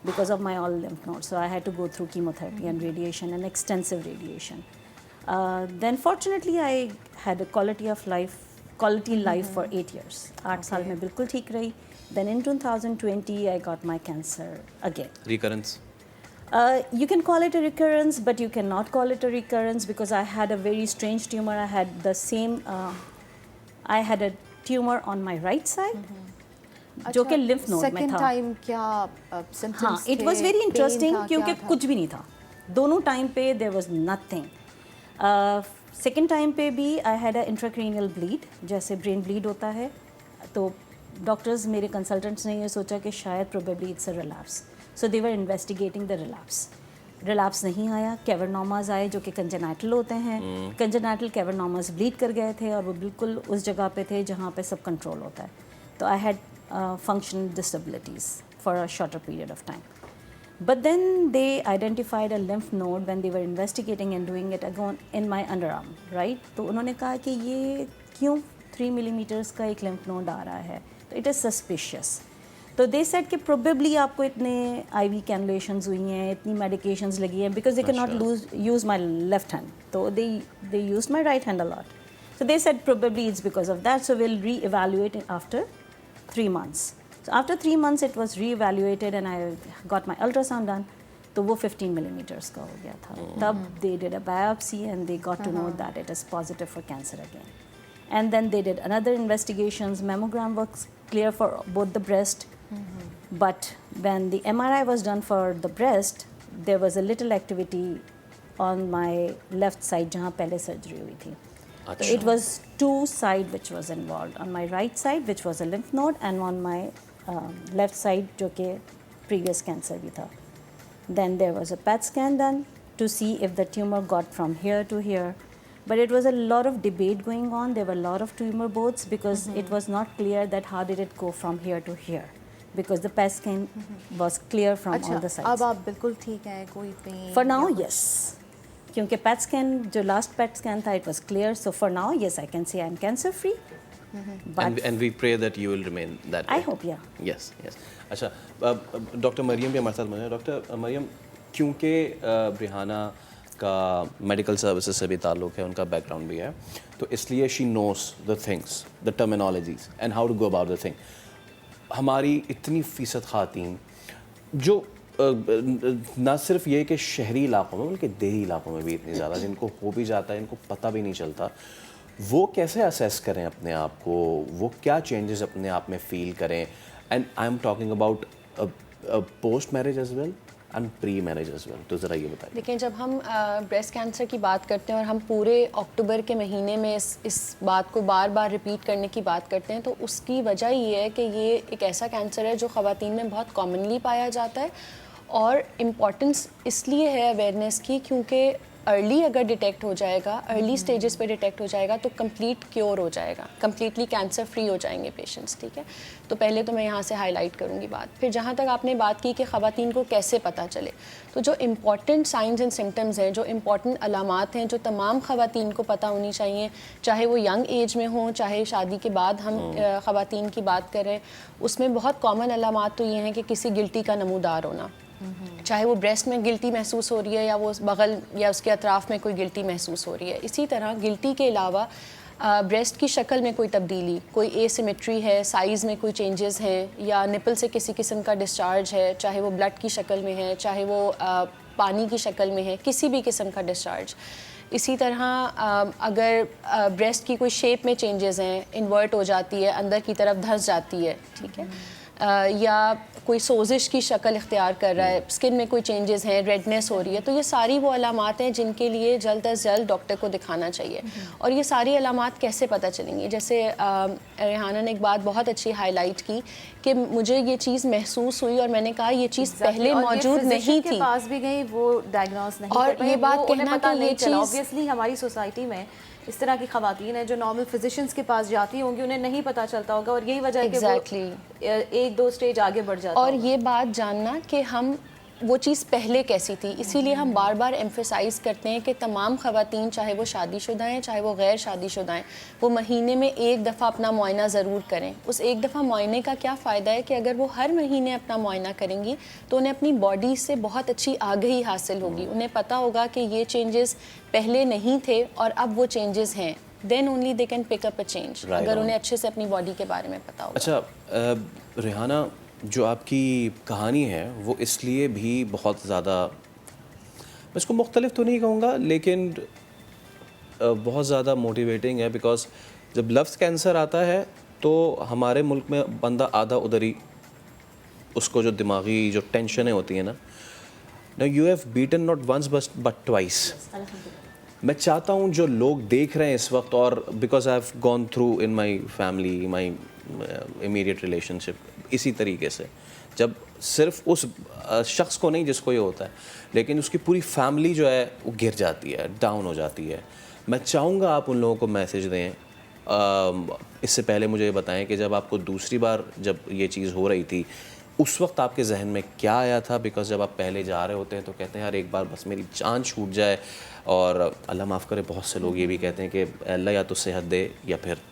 because of my all lymph nodes. So I had to go through chemotherapy and radiation and extensive radiation. Then fortunately I had a quality life for 8 years. 8 سال میں بالکل ٹھیک رہی. Then in 2020 I got my cancer again. Recurrence? You can call it a recurrence, but you cannot call it a recurrence because I had a very strange tumor. I had the same, I had a tumor on my right side. جو کہ لمف نوڈ میں تھا. سیکنڈ ٹائم کیا سمپٹمز تھے؟ اٹ واز ویری انٹرسٹنگ کیونکہ کچھ بھی نہیں تھا دونوں ٹائم پہ. There was nothing. Second time پہ بھی I had a intracranial bleed, جیسے برین بلیڈ ہوتا ہے. تو ڈاکٹرز میرے کنسلٹنٹس نے یہ سوچا کہ شاید probably it's a relapse. So they were investigating the relapse. Relapse نہیں آیا. کیورنوماز آئے جو کہ کنجنائٹل ہوتے ہیں. کنجنائٹل کیورنوماز بلیڈ کر گئے تھے اور وہ بالکل اس جگہ پہ تھے جہاں پہ سب کنٹرول ہوتا ہے. تو I had functional disabilities for a shorter period of time. But then they identified a lymph node when they were investigating and doing it again in my underarm, right? تو انہوں نے کہا کہ یہ کیوں 3 millimeters کا ایک lymph node آ رہا ہے, تو it is suspicious. تو they said کہ probably آپ کو اتنے IV cannulations ہوئی ہیں, اتنی medications لگی ہیں, because they cannot use my left hand. تو they used my right hand a lot. So they said probably it's because of that, so we'll re-evaluate it after 3 months. So after 3 months it was re-evaluated and I got my ultrasound done. تو وہ 15 millimeters کا ہو گیا تھا. تب they did a biopsy and they got to know that it is positive for cancer again. And then they did another investigations. Mammogram was clear for both the breast. But when the MRI was done for the breast, there was a little activity on my left side جہاں پہلے surgery ہوئی تھی. So it was 2 sides which was involved. On my right side, which was a lymph node, and on my left side, جو کہ previous cancer بھی تھا. Then there was a PET scan done to see if the tumor got from here to here. But it was a lot of debate going on. There were a lot of tumor boards because it was not clear that how did it go from here to here. Because the PET scan was clear from all the sides. اب آپ بالکل ٹھیک ہیں, کوئی پین? For now, yes. کیونکہ پیٹ اسکین جو لاسٹ پیٹ اسکین تھا it was clear. So for now yes I can see I am cancer free. And we pray that you will remain that way. I hope, yeah. Yes. اچھا, ڈاکٹر مریم بھی ہمارے ساتھ موجود ہیں. ڈاکٹر مریم, کیونکہ ریحانہ کا میڈیکل سروسز سے بھی تعلق ہے, ان کا بیک گراؤنڈ بھی ہے, تو اس لیے she knows the things, the terminologies and how to go about the thing. ہماری اتنی فیصد خواتین جو نہ صرف یہ کہ شہری علاقوں میں بلکہ دیہی علاقوں میں بھی اتنی زیادہ, جن کو ہو بھی جاتا ہے, ان کو پتہ بھی نہیں چلتا, وہ کیسے اسیس کریں اپنے آپ کو, وہ کیا چینجز اپنے آپ میں فیل کریں. And I am talking about post marriage as well and pre marriage as well. تو ذرا یہ بتائیے. لیکن جب ہم بریسٹ کینسر کی بات کرتے ہیں اور ہم پورے اکتوبر کے مہینے میں اس بات کو بار بار ریپیٹ کرنے کی بات کرتے ہیں, تو اس کی وجہ یہ ہے کہ یہ ایک ایسا کینسر ہے جو خواتین میں بہت کامنلی پایا جاتا ہے. اور امپورٹنس اس لیے ہے اویئرنیس کی کیونکہ ارلی اگر ڈیٹیکٹ ہو جائے گا, ارلی سٹیجز پہ ڈیٹیکٹ ہو جائے گا تو کمپلیٹ کیور ہو جائے گا, کمپلیٹلی کینسر فری ہو جائیں گے پیشنٹس. ٹھیک ہے, تو پہلے تو میں یہاں سے ہائی لائٹ کروں گی بات. پھر جہاں تک آپ نے بات کی کہ خواتین کو کیسے پتہ چلے, تو جو امپورٹنٹ سائنز اینڈ سمٹمز ہیں, جو امپورٹنٹ علامات ہیں جو تمام خواتین کو پتہ ہونی چاہیے, چاہے وہ ینگ ایج میں ہوں, چاہے شادی کے بعد ہم خواتین کی بات کریں, اس میں بہت کامن علامات تو یہ ہیں کہ کسی گلٹی کا نمودار ہونا, چاہے وہ بریسٹ میں گلٹی محسوس ہو رہی ہے یا وہ بغل یا اس کے اطراف میں کوئی گلٹی محسوس ہو رہی ہے. اسی طرح گلٹی کے علاوہ بریسٹ کی شکل میں کوئی تبدیلی, کوئی اے سیمیٹری ہے, سائز میں کوئی چینجز ہیں, یا نپل سے کسی قسم کا ڈسچارج ہے, چاہے وہ بلڈ کی شکل میں ہے, چاہے وہ پانی کی شکل میں ہے, کسی بھی قسم کا ڈسچارج. اسی طرح اگر بریسٹ کی کوئی شیپ میں چینجز ہیں, انورٹ ہو جاتی ہے, اندر کی طرف دھس جاتی ہے, ٹھیک ہے, یا کوئی سوزش کی شکل اختیار کر رہا ہے, اسکن میں کوئی چینجز ہیں, ریڈنس ہو رہی ہے, تو یہ ساری وہ علامات ہیں جن کے لیے جلد از جلد ڈاکٹر کو دکھانا چاہیے. اور یہ ساری علامات کیسے پتہ چلیں گی, جیسے ریحانہ نے ایک بات بہت اچھی ہائی لائٹ کی کہ مجھے یہ چیز محسوس ہوئی اور میں نے کہا یہ چیز پہلے موجود نہیں تھی, کے پاس بھی گئی وہ ڈائگنوز نہیں اور کر پائے, یہ بات کہنا کہ یہ چیز obviously ہماری سوسائٹی میں اس طرح کی خواتین ہیں جو نارمل فزیشینس کے پاس جاتی ہوں گی, انہیں نہیں پتہ چلتا ہوگا, اور یہی وجہ ہے کہ وہ ایک دو سٹیج آگے بڑھ جاتا اور یہ بات جاننا کہ ہم وہ چیز پہلے کیسی تھی. اسی لیے ہم بار بار ایمفیسائز کرتے ہیں کہ تمام خواتین, چاہے وہ شادی شدہ ہیں چاہے وہ غیر شادی شدہ ہیں, وہ مہینے میں ایک دفعہ اپنا معائنہ ضرور کریں. اس ایک دفعہ معائنے کا کیا فائدہ ہے کہ اگر وہ ہر مہینے اپنا معائنہ کریں گی تو انہیں اپنی باڈی سے بہت اچھی آگہی حاصل ہوگی, انہیں پتہ ہوگا کہ یہ چینجز پہلے نہیں تھے اور اب وہ چینجز ہیں. Then only they can pick up a change, اگر انہیں اچھے سے اپنی باڈی کے بارے میں پتہ ہوگا. اچھا ریحانہ, جو آپ کی کہانی ہے وہ اس لیے بھی بہت زیادہ, میں اس کو مختلف تو نہیں کہوں گا لیکن بہت زیادہ موٹیویٹنگ ہے, بیکاز جب لفظ کینسر آتا ہے تو ہمارے ملک میں بندہ آدھا ادھر ہی اس کو جو دماغی جو ٹینشنیں ہوتی ہیں نا, you have beaten not once but twice. میں چاہتا ہوں جو لوگ دیکھ رہے ہیں اس وقت, اور because I have gone through in my family, my immediate relationship, اسی طریقے سے جب صرف اس شخص کو نہیں جس کو یہ ہوتا ہے, لیکن اس کی پوری فیملی جو ہے وہ گر جاتی ہے, ڈاؤن ہو جاتی ہے. میں چاہوں گا آپ ان لوگوں کو میسیج دیں. اس سے پہلے مجھے یہ بتائیں کہ جب آپ کو دوسری بار جب یہ چیز ہو رہی تھی اس وقت آپ کے ذہن میں کیا آیا تھا, بیکاز جب آپ پہلے جا رہے ہوتے ہیں تو کہتے ہیں یار ایک بار بس میری جان چھوٹ جائے, اور اللہ معاف کرے بہت سے لوگ یہ بھی کہتے ہیں کہ اللہ یا تو صحت دے یا پھر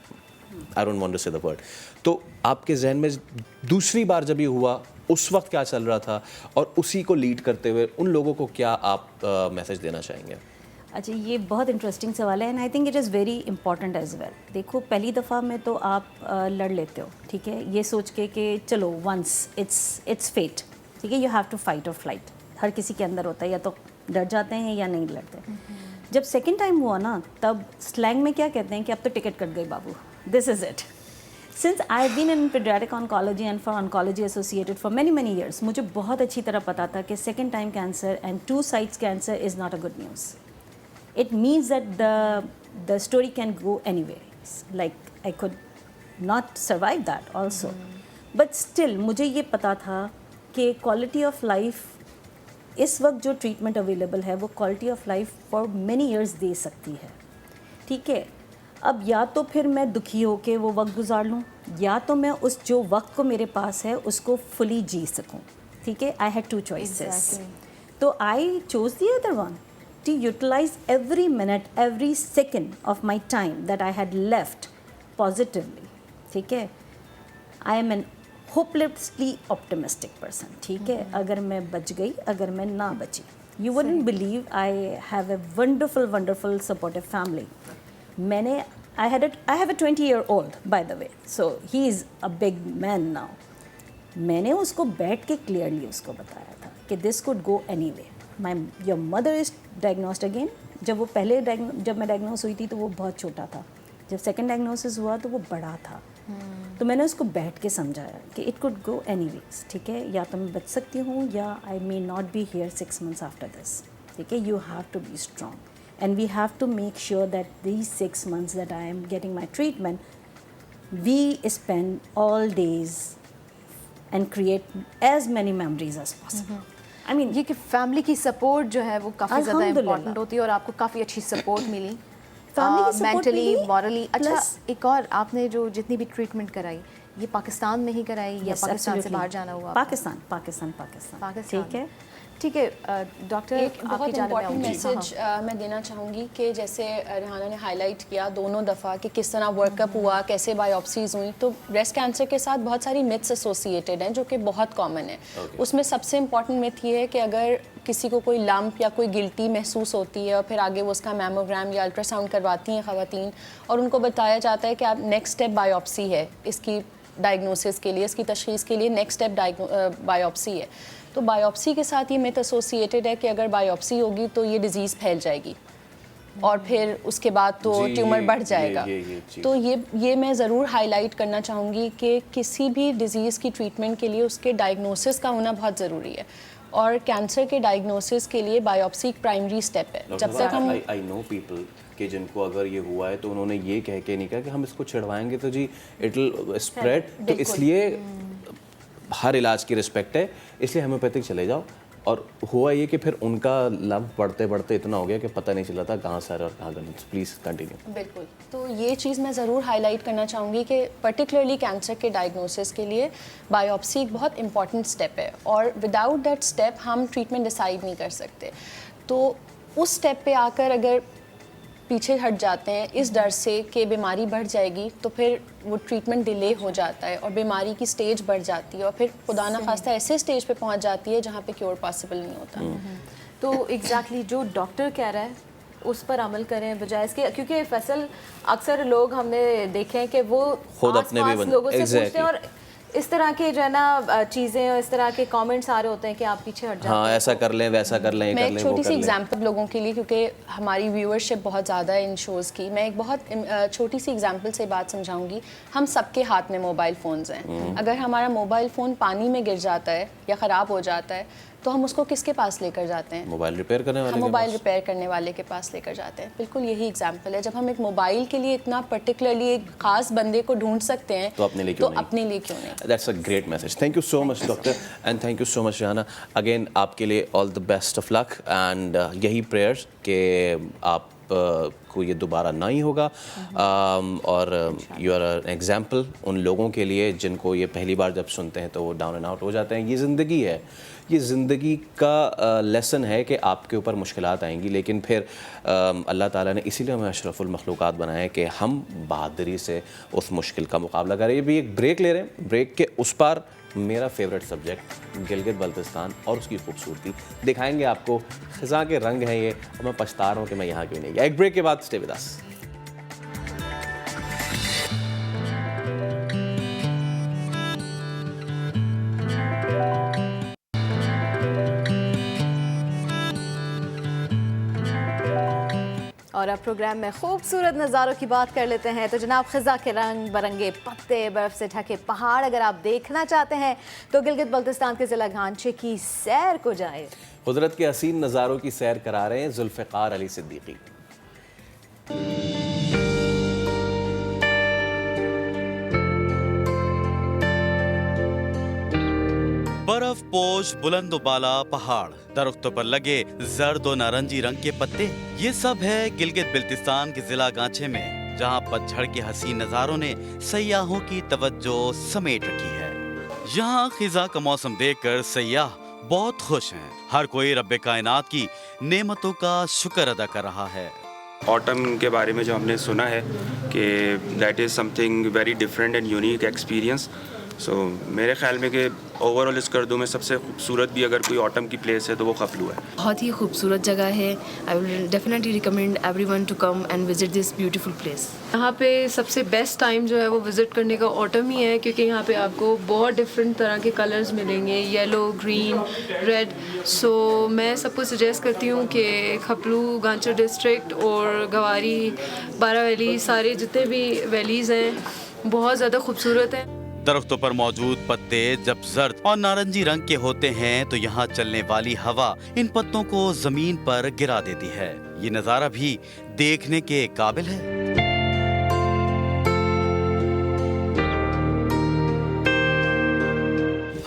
I don't want to say the word. تو آپ کے ذہن میں دوسری بار جب یہ ہوا اس وقت کیا چل رہا تھا, اور اسی کو لیڈ کرتے ہوئے ان لوگوں کو کیا آپ میسج دینا چاہیں گے؟ اچھا, یہ بہت انٹرسٹنگ سوال ہے, and I think it is very important as well. دیکھو پہلی دفعہ میں تو آپ لڑ لیتے ہو, ٹھیک ہے, یہ سوچ کے کہ چلو ونس اٹس فیٹ, ٹھیک ہے, یو ہیو ٹو فائٹ اور فلائٹ. ہر کسی کے اندر ہوتا ہے, یا تو ڈر جاتے ہیں یا نہیں لڑتے. جب سیکنڈ ٹائم ہوا نا, تب سلینگ میں کیا کہتے ہیں کہ اب تو ٹکٹ کٹ گئی بابو, this is it. Since I've been in pediatric oncology and for oncology associated for many years, مجھے بہت اچھی طرح پتا تھا کہ second time cancer and 2 sites cancer is not a good news. It means that the story can go anywhere. Like I could not survive that also. But still مجھے یہ پتا تھا کہ quality of life اس وقت جو ٹریٹمنٹ اویلیبل ہے وہ quality of life for many years they سکتی ہے, ٹھیک ہے. اب یا تو پھر میں دکھی ہو کے وہ وقت گزار لوں, یا تو میں اس جو وقت کو میرے پاس ہے اس کو فلی جی سکوں, ٹھیک ہے. I had 2 choices. تو I chose the other one to utilise every minute every second of my time that I had left positively, ٹھیک ہے. I am an hopelessly optimistic person, ٹھیک ہے. اگر میں بچ گئی, اگر میں نہ بچی, you wouldn't believe I have a wonderful supportive family. میں نے I have a 20-year-old by the way, so he is a big man now. میں نے اس کو بیٹھ کے کلیئرلی اس کو بتایا تھا کہ this could go anyway. Your mother is diagnosed again. جب وہ پہلے جب میں ڈائگنوز ہوئی تھی تو وہ بہت چھوٹا تھا, جب سیکنڈ ڈائگنوسس ہوا تو وہ بڑا تھا. تو میں نے اس کو بیٹھ کے سمجھایا کہ it could go anyways, ٹھیک ہے. یا تو میں بچ سکتی ہوں یا I may not be here 6 months after this, ٹھیک ہے. You have to be strong. And we have to make sure that these 6 months that I am getting my treatment, we spend all days and create as many memories as possible. I mean, یہ کہ فیملی کی سپورٹ جو ہے وہ کافی زیادہ الحمدللہ. امپورٹنٹ ہوتی ہے اور آپ کو کافی اچھی سپورٹ ملی Family کی support مینٹلی ملی, مورلی. اچھا plus- ایک اور آپ نے جو جتنی بھی ٹریٹمنٹ کرائی یہ پاکستان میں ہی کرائی یا Yes, پاکستان سے absolutely. باہر جانا ہوا؟ پاکستان ٹھیک ہے. ٹھیک ہے ڈاکٹر ایک آپ بہت کی جانب میں امپورٹنٹ آؤں گی. میسج میں دینا چاہوں گی کہ جیسے ریحانہ نے ہائی لائٹ کیا دونوں دفعہ کہ کس طرح ورک اپ ہوا, کیسے بایوپسیز ہوئیں, تو بریسٹ کینسر کے ساتھ بہت ساری متس ایسوسیٹیڈ ہیں جو کہ بہت کامن ہے. اس میں سب سے امپورٹنٹ مت یہ ہے کہ اگر کسی کو کوئی لمپ یا کوئی گلٹی محسوس ہوتی ہے اور پھر آگے وہ اس کا میموگرام یا الٹرا ساؤنڈ کرواتی ہیں خواتین اور ان کو بتایا جاتا ہے کہ آپ نیکسٹ اسٹیپ بایوپسی ہے اس کی ڈائگنوسس کے لیے, اس کی تشخیص کے لیے نیکسٹ اسٹیپ بایوپسی ہے, تو بایوپسی کے ساتھ یہ مت ایسوسیٹیڈ ہے کہ اگر بایوپسی ہوگی تو یہ ڈیزیز پھیل جائے گی اور پھر اس کے بعد تو ٹیومر بڑھ جائے گا. تو یہ میں ضرور ہائی لائٹ کرنا چاہوں گی کہ کسی بھی ڈیزیز کی ٹریٹمنٹ کے لیے اس کے ڈائگنوسس کا ہونا بہت ضروری ہے, اور کینسر کے ڈائگنوسس کے لیے بایوپسی ایک پرائمری اسٹیپ ہے. جب تک ہم آئی نو پیپل کہ جن کو اگر یہ ہوا ہے تو انہوں نے یہ کہہ کے نہیں کہا کہ ہم اس کو چھڑوائیں گے تو جی اٹ ول اسپریڈ, تو اس لیے ہر علاج کی رسپیکٹ ہے, اس لیے ہومیوپیتھک چلے جاؤ. اور ہوا یہ کہ پھر ان کا لمپ بڑھتے بڑھتے اتنا ہو گیا کہ پتہ نہیں چلا تھا کہاں سر اور کہاں گلے. Please continue. بالکل, تو یہ چیز میں ضرور ہائی لائٹ کرنا چاہوں گی کہ پرٹیکولرلی کینسر کے ڈائگنوسس کے لیے بایوپسی ایک بہت امپورٹنٹ اسٹیپ ہے, اور وداؤٹ دیٹ اسٹیپ ہم ٹریٹمنٹ ڈیسائیڈ نہیں کر سکتے. تو اس اسٹیپ پہ آ کر اگر پیچھے ہٹ جاتے ہیں اس ڈر سے کہ بیماری بڑھ جائے گی تو پھر وہ ٹریٹمنٹ ڈیلے ہو جاتا ہے اور بیماری کی سٹیج بڑھ جاتی ہے اور پھر خدا نخواستہ ایسے سٹیج پہ پہنچ جاتی ہے جہاں پہ کیور پاسبل نہیں ہوتا. تو ایگزیکٹلی جو ڈاکٹر کہہ رہا ہے اس پر عمل کریں بجائے اس کے, کیونکہ فیصل اکثر لوگ ہم نے دیکھے ہیں کہ وہ خود آس اپنے پاس بھی لوگوں سے پوچھتے ہیں اور اس طرح کے جو ہے نا چیزیں اور اس طرح کے کامنٹس آ رہے ہوتے ہیں کہ آپ پیچھے ہٹ جاتے ہیں. ہاں ایسا کر لیں ویسا کر لیں, میں ایک چھوٹی سی ایگزامپل لوگوں کے لیے, کیونکہ ہماری ویورشپ بہت زیادہ ہے ان شوز کی, میں ایک بہت چھوٹی سی ایگزامپل سے بات سمجھاؤں گی. ہم سب کے ہاتھ میں موبائل فونز ہیں. اگر ہمارا موبائل فون پانی میں گر جاتا ہے یا خراب ہو جاتا ہے تو ہم اس کو کس کے پاس لے کر جاتے ہیں؟ موبائل ریپیئر کرنے والے, ہم موبائل ریپیئر کرنے والے کے پاس لے کر جاتے ہیں. بالکل یہی ایگزامپل ہے. جب ہم ایک موبائل کے لیے اتنا پرٹیکولرلی ایک خاص بندے کو ڈھونڈ سکتے ہیں تو اپنے لیے کیوں نہیں. That's a great message. Thank you so much doctor and thank you so much Rehana. Again آپ کے لیے all the best of luck and یہی پریئرس کہ آپ کو یہ دوبارہ نہ ہی ہوگا, اور یو آر این ایگزامپل ان لوگوں کے لیے جن کو یہ پہلی بار جب سنتے ہیں تو وہ ڈاؤن اینڈ آؤٹ ہو جاتے ہیں. یہ زندگی ہے, یہ زندگی کا لیسن ہے کہ آپ کے اوپر مشکلات آئیں گی, لیکن پھر اللہ تعالیٰ نے اسی لیے ہمیں اشرف المخلوقات بنایا ہے کہ ہم بہادری سے اس مشکل کا مقابلہ کریں. یہ بھی ایک بریک لے رہے ہیں, بریک کے اس پار میرا فیوریٹ سبجیکٹ گلگت بلتستان اور اس کی خوبصورتی دکھائیں گے آپ کو. خزاں کے رنگ ہیں یہ, اور میں پچھتا رہا ہوں کہ میں یہاں کیوں نہیں گیا. ایک بریک کے بعد اسٹے ود اس. اور اب پروگرام میں خوبصورت نظاروں کی بات کر لیتے ہیں. تو جناب خزاں کے رنگ برنگے پتے, برف سے ڈھکے پہاڑ اگر آپ دیکھنا چاہتے ہیں تو گلگت بلتستان کے ضلع گھانچے کی سیر کو جائے. قدرت کے حسین نظاروں کی سیر کرا رہے ہیں ذوالفقار علی صدیقی. برف پوش بلند و بالا پہاڑ, درختوں پر لگے زرد و نارنجی رنگ کے پتے, یہ سب ہے گلگت بلتستان کے ضلع گانچے میں, جہاں پتجھڑ کے حسین نظاروں نے سیاحوں کی توجہ سمیٹ رکھی ہے. یہاں خزاں کا موسم دیکھ کر سیاح بہت خوش ہیں. ہر کوئی رب کائنات کی نعمتوں کا شکر ادا کر رہا ہے. آٹم کے بارے میں جو ہم نے سنا ہے کہ that is something very different and unique experience. So میرے خیال میں کہ اوور آل اس کردو میں سب سے خوبصورت بھی اگر کوئی آٹم کی پلیس ہے تو وہ خپلو ہے. بہت ہی خوبصورت جگہ ہے. I will definitely recommend everyone to come and visit this beautiful place. یہاں پہ سب سے بیسٹ ٹائم جو ہے وہ وزٹ کرنے کا آٹم ہی ہے, کیونکہ یہاں پہ آپ کو بہت ڈفرینٹ طرح کے کلرز ملیں گے, یلو, گرین, ریڈ. سو میں سب کو سجیسٹ کرتی ہوں کہ کھپلو, گانچر ڈسٹرکٹ اور گواری, بارہ ویلی, سارے جتنے بھی ویلیز ہیں بہت زیادہ خوبصورت ہیں. درختوں پر موجود پتے جب زرد اور نارنجی رنگ کے ہوتے ہیں تو یہاں چلنے والی ہوا ان پتوں کو زمین پر گرا دیتی ہے. یہ نظارہ بھی دیکھنے کے قابل ہے.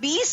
20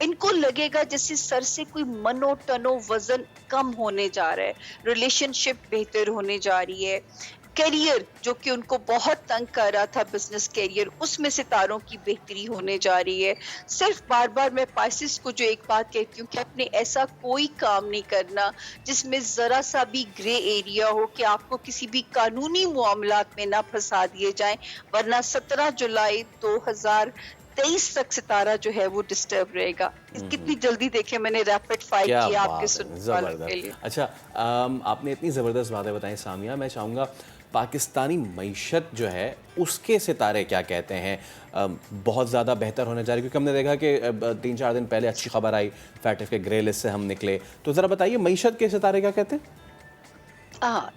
ان کو لگے گا جیسے سر سے کوئی منو ٹنو وزن کم ہونے جا رہا ہے, ریلیشن شپ بہتر ہونے جا رہی ہے, کیریئر جو کہ ان کو بہت تنگ کر رہا تھا بزنس کیریئر, اس میں ستاروں کی بہتری ہونے جا رہی ہے. صرف بار بار میں پائسس کو جو ایک بات کہتی ہوں کہ آپ نے ایسا کوئی کام نہیں کرنا جس میں ذرا سا بھی گرے ایریا ہو, کہ آپ کو کسی بھی قانونی معاملات میں نہ پھنسا دیے جائیں, ورنہ 17 جولائی 2023 تک ستارہ جو ہے وہ ڈسٹرب رہے گا. کتنی جلدی دیکھیں میں نے ریپڈ فائر کیا آپ کے سننے والوں کے لیے. اچھا, آپ نے اتنی زبردست باتیں بتائیں سامیہ, میں چاہوں گا پاکستانی معیشت جو ہے اس کے ستارے کیا کہتے ہیں. بہت زیادہ بہتر ہونے جا رہی ہے, کیونکہ ہم نے دیکھا کہ 3-4 دن پہلے اچھی خبر آئی, فیٹف کے گرے لسٹ سے ہم نکلے, تو ذرا بتائیے معیشت کے ستارے کیا کہتے ہیں.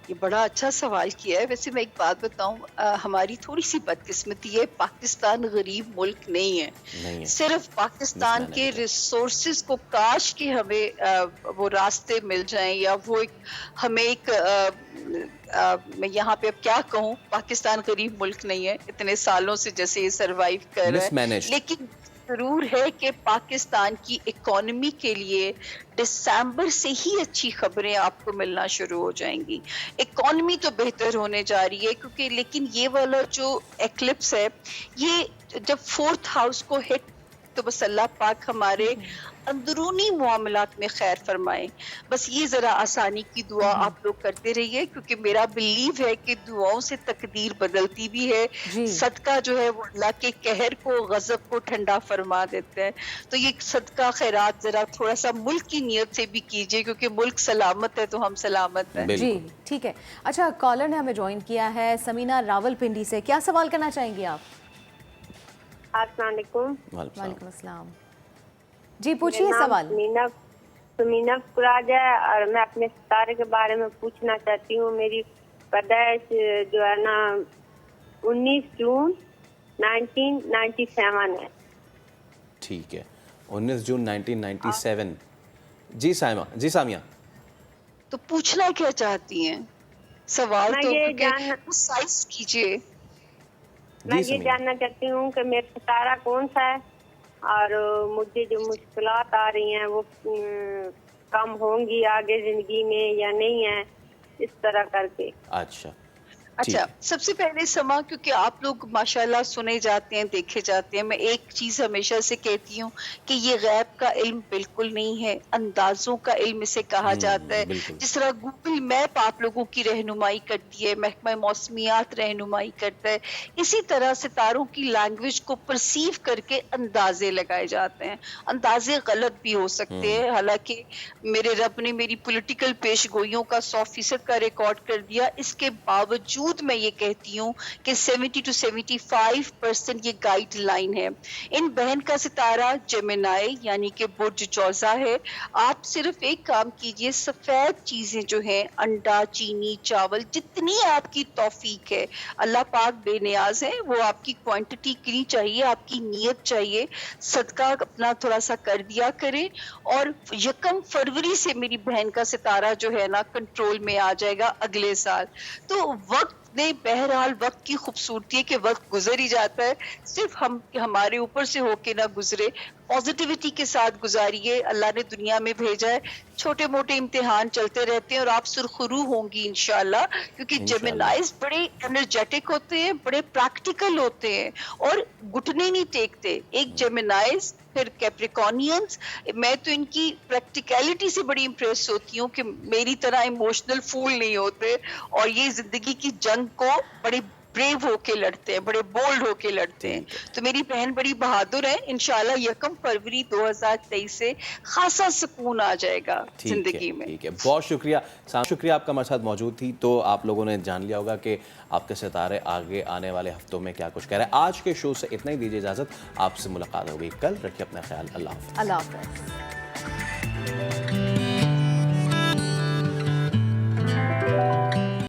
یہ بڑا اچھا سوال کیا ہے. ویسے میں ایک بات بتاؤں, ہماری تھوڑی سی بدقسمتی ہے, پاکستان غریب ملک نہیں ہے. صرف پاکستان کے ریسورسز کو کاش کہ ہمیں وہ راستے مل جائیں, یا وہ ہمیں ایک میں یہاں پہ اب کیا کہوں, پاکستان غریب ملک نہیں ہے اتنے سالوں سے جیسے یہ سروائیو کر رہا ہے, لیکن ضرور ہے کہ پاکستان کی اکانومی کے لیے دسمبر سے ہی اچھی خبریں آپ کو ملنا شروع ہو جائیں گی. اکانومی تو بہتر ہونے جا رہی ہے, کیونکہ لیکن یہ والا جو ایکلپس ہے یہ جب 4th ہاؤس کو ہٹ, تو بس اللہ پاک ہمارے اندرونی معاملات میں خیر فرمائے. بس یہ ذرا آسانی کی دعا آپ لوگ کرتے رہیے, کیونکہ میرا بلیو ہے کہ دعاؤں سے تقدیر بدلتی بھی ہے. صدقہ جو ہے وہ اللہ کے قہر کو, غضب کو ٹھنڈا فرما دیتا ہے. تو یہ صدقہ خیرات ذرا تھوڑا سا ملک کی نیت سے بھی کیجیے, کیونکہ ملک سلامت ہے تو ہم سلامت ہیں. جی ٹھیک ہے. اچھا, کالر نے ہمیں جوائن کیا ہے سمینہ راول پنڈی سے. کیا سوال کرنا چاہیں گی آپ؟ السلام علیکم. وعلیکم السلام. جی پوچھیے سوال. سمینہ فراج ہے, اور میں اپنے ستارے کے بارے میں پوچھنا چاہتی ہوں. میری پیدائش جو ہے نا 19 جون 1997 ہے. ٹھیک ہے, 19 جون 1997. جی سامیہ, تو پوچھنا کیا چاہتی ہیں سوال؟ تو سائز کیجیے. میں یہ جاننا چاہتی ہوں کہ میرا ستارہ کون سا ہے, اور مجھے جو مشکلات آ رہی ہیں وہ کم ہوں گی آگے زندگی میں یا نہیں ہے, اس طرح کر کے. اچھا, سب سے پہلے سما, کیونکہ آپ لوگ ماشاءاللہ سنے جاتے ہیں, دیکھے جاتے ہیں, میں ایک چیز ہمیشہ سے کہتی ہوں کہ یہ غیب کا علم بالکل نہیں ہے, اندازوں کا علم اسے کہا جاتا ہے. جس طرح گوگل میپ آپ لوگوں کی رہنمائی کرتی ہے, محکمہ موسمیات رہنمائی کرتا ہے, اسی طرح ستاروں کی لینگویج کو پرسیو کر کے اندازے لگائے جاتے ہیں. اندازے غلط بھی ہو سکتے ہیں, حالانکہ میرے رب نے میری پولیٹیکل پیش گوئیوں کا 100% کا ریکارڈ کر دیا. اس کے باوجود میں یہ کہتی ہوں کہ 70 to 75% یہ گائیڈ لائن ہے. ان بہن کا ستارہ جیمنائی یعنی کہ برج جوزا ہے. آپ صرف ایک کام کیجئے, سفید چیزیں جو ہیں, انڈا, چینی, چاول, جتنی آپ کی توفیق ہے, اللہ پاک بے نیاز ہے, وہ آپ کی کوانٹٹی کی چاہیے, آپ کی نیت چاہیے. صدقہ اپنا تھوڑا سا کر دیا کریں, اور 1 فروری سے میری بہن کا ستارہ جو ہے نا کنٹرول میں آ جائے گا اگلے سال. تو وقت نہیں, بہرحال وقت کی خوبصورتی ہے کہ وقت گزر ہی جاتا ہے, صرف ہمارے اوپر سے ہو کے نہ گزرے. پازیٹیوٹی کے ساتھ گزاریے, اللہ نے دنیا میں بھیجا ہے, چھوٹے موٹے امتحان چلتے رہتے ہیں اور آپ سرخرو ہوں گی انشاءاللہ, کیونکہ جیمنائز بڑے انرجیٹک ہوتے ہیں, بڑے پریکٹیکل ہوتے ہیں اور گھٹنے نہیں ٹیکتے. ایک جیمنائز, پھر کیپریکونینز, میں تو ان کی پریکٹیکلٹی سے بڑی امپریس ہوتی ہوں کہ میری طرح ایموشنل فول نہیں ہوتے, اور یہ زندگی کی جنگ کو بڑی بریو ہو کے لڑتے ہیں, بڑے بولڈ ہو کے لڑتے ہیں. تو میری بہن بڑی بہادر ہے, انشاءاللہ 1 فروری 2023 سے خاصا سکون آ جائے گا زندگی میں. ٹھیک ہے, بہت شکریہ. شکریہ آپ کا ہمارے ساتھ موجود تھی. تو آپ لوگوں نے جان لیا ہوگا کہ آپ کے ستارے آگے آنے والے ہفتوں میں کیا کچھ کہہ رہے ہیں. آج کے شو سے اتنا ہی, دیجیے اجازت, آپ سے ملاقات ہوگی کل. رکھیے اپنا خیال. اللہ حافظ. اللہ حافظ.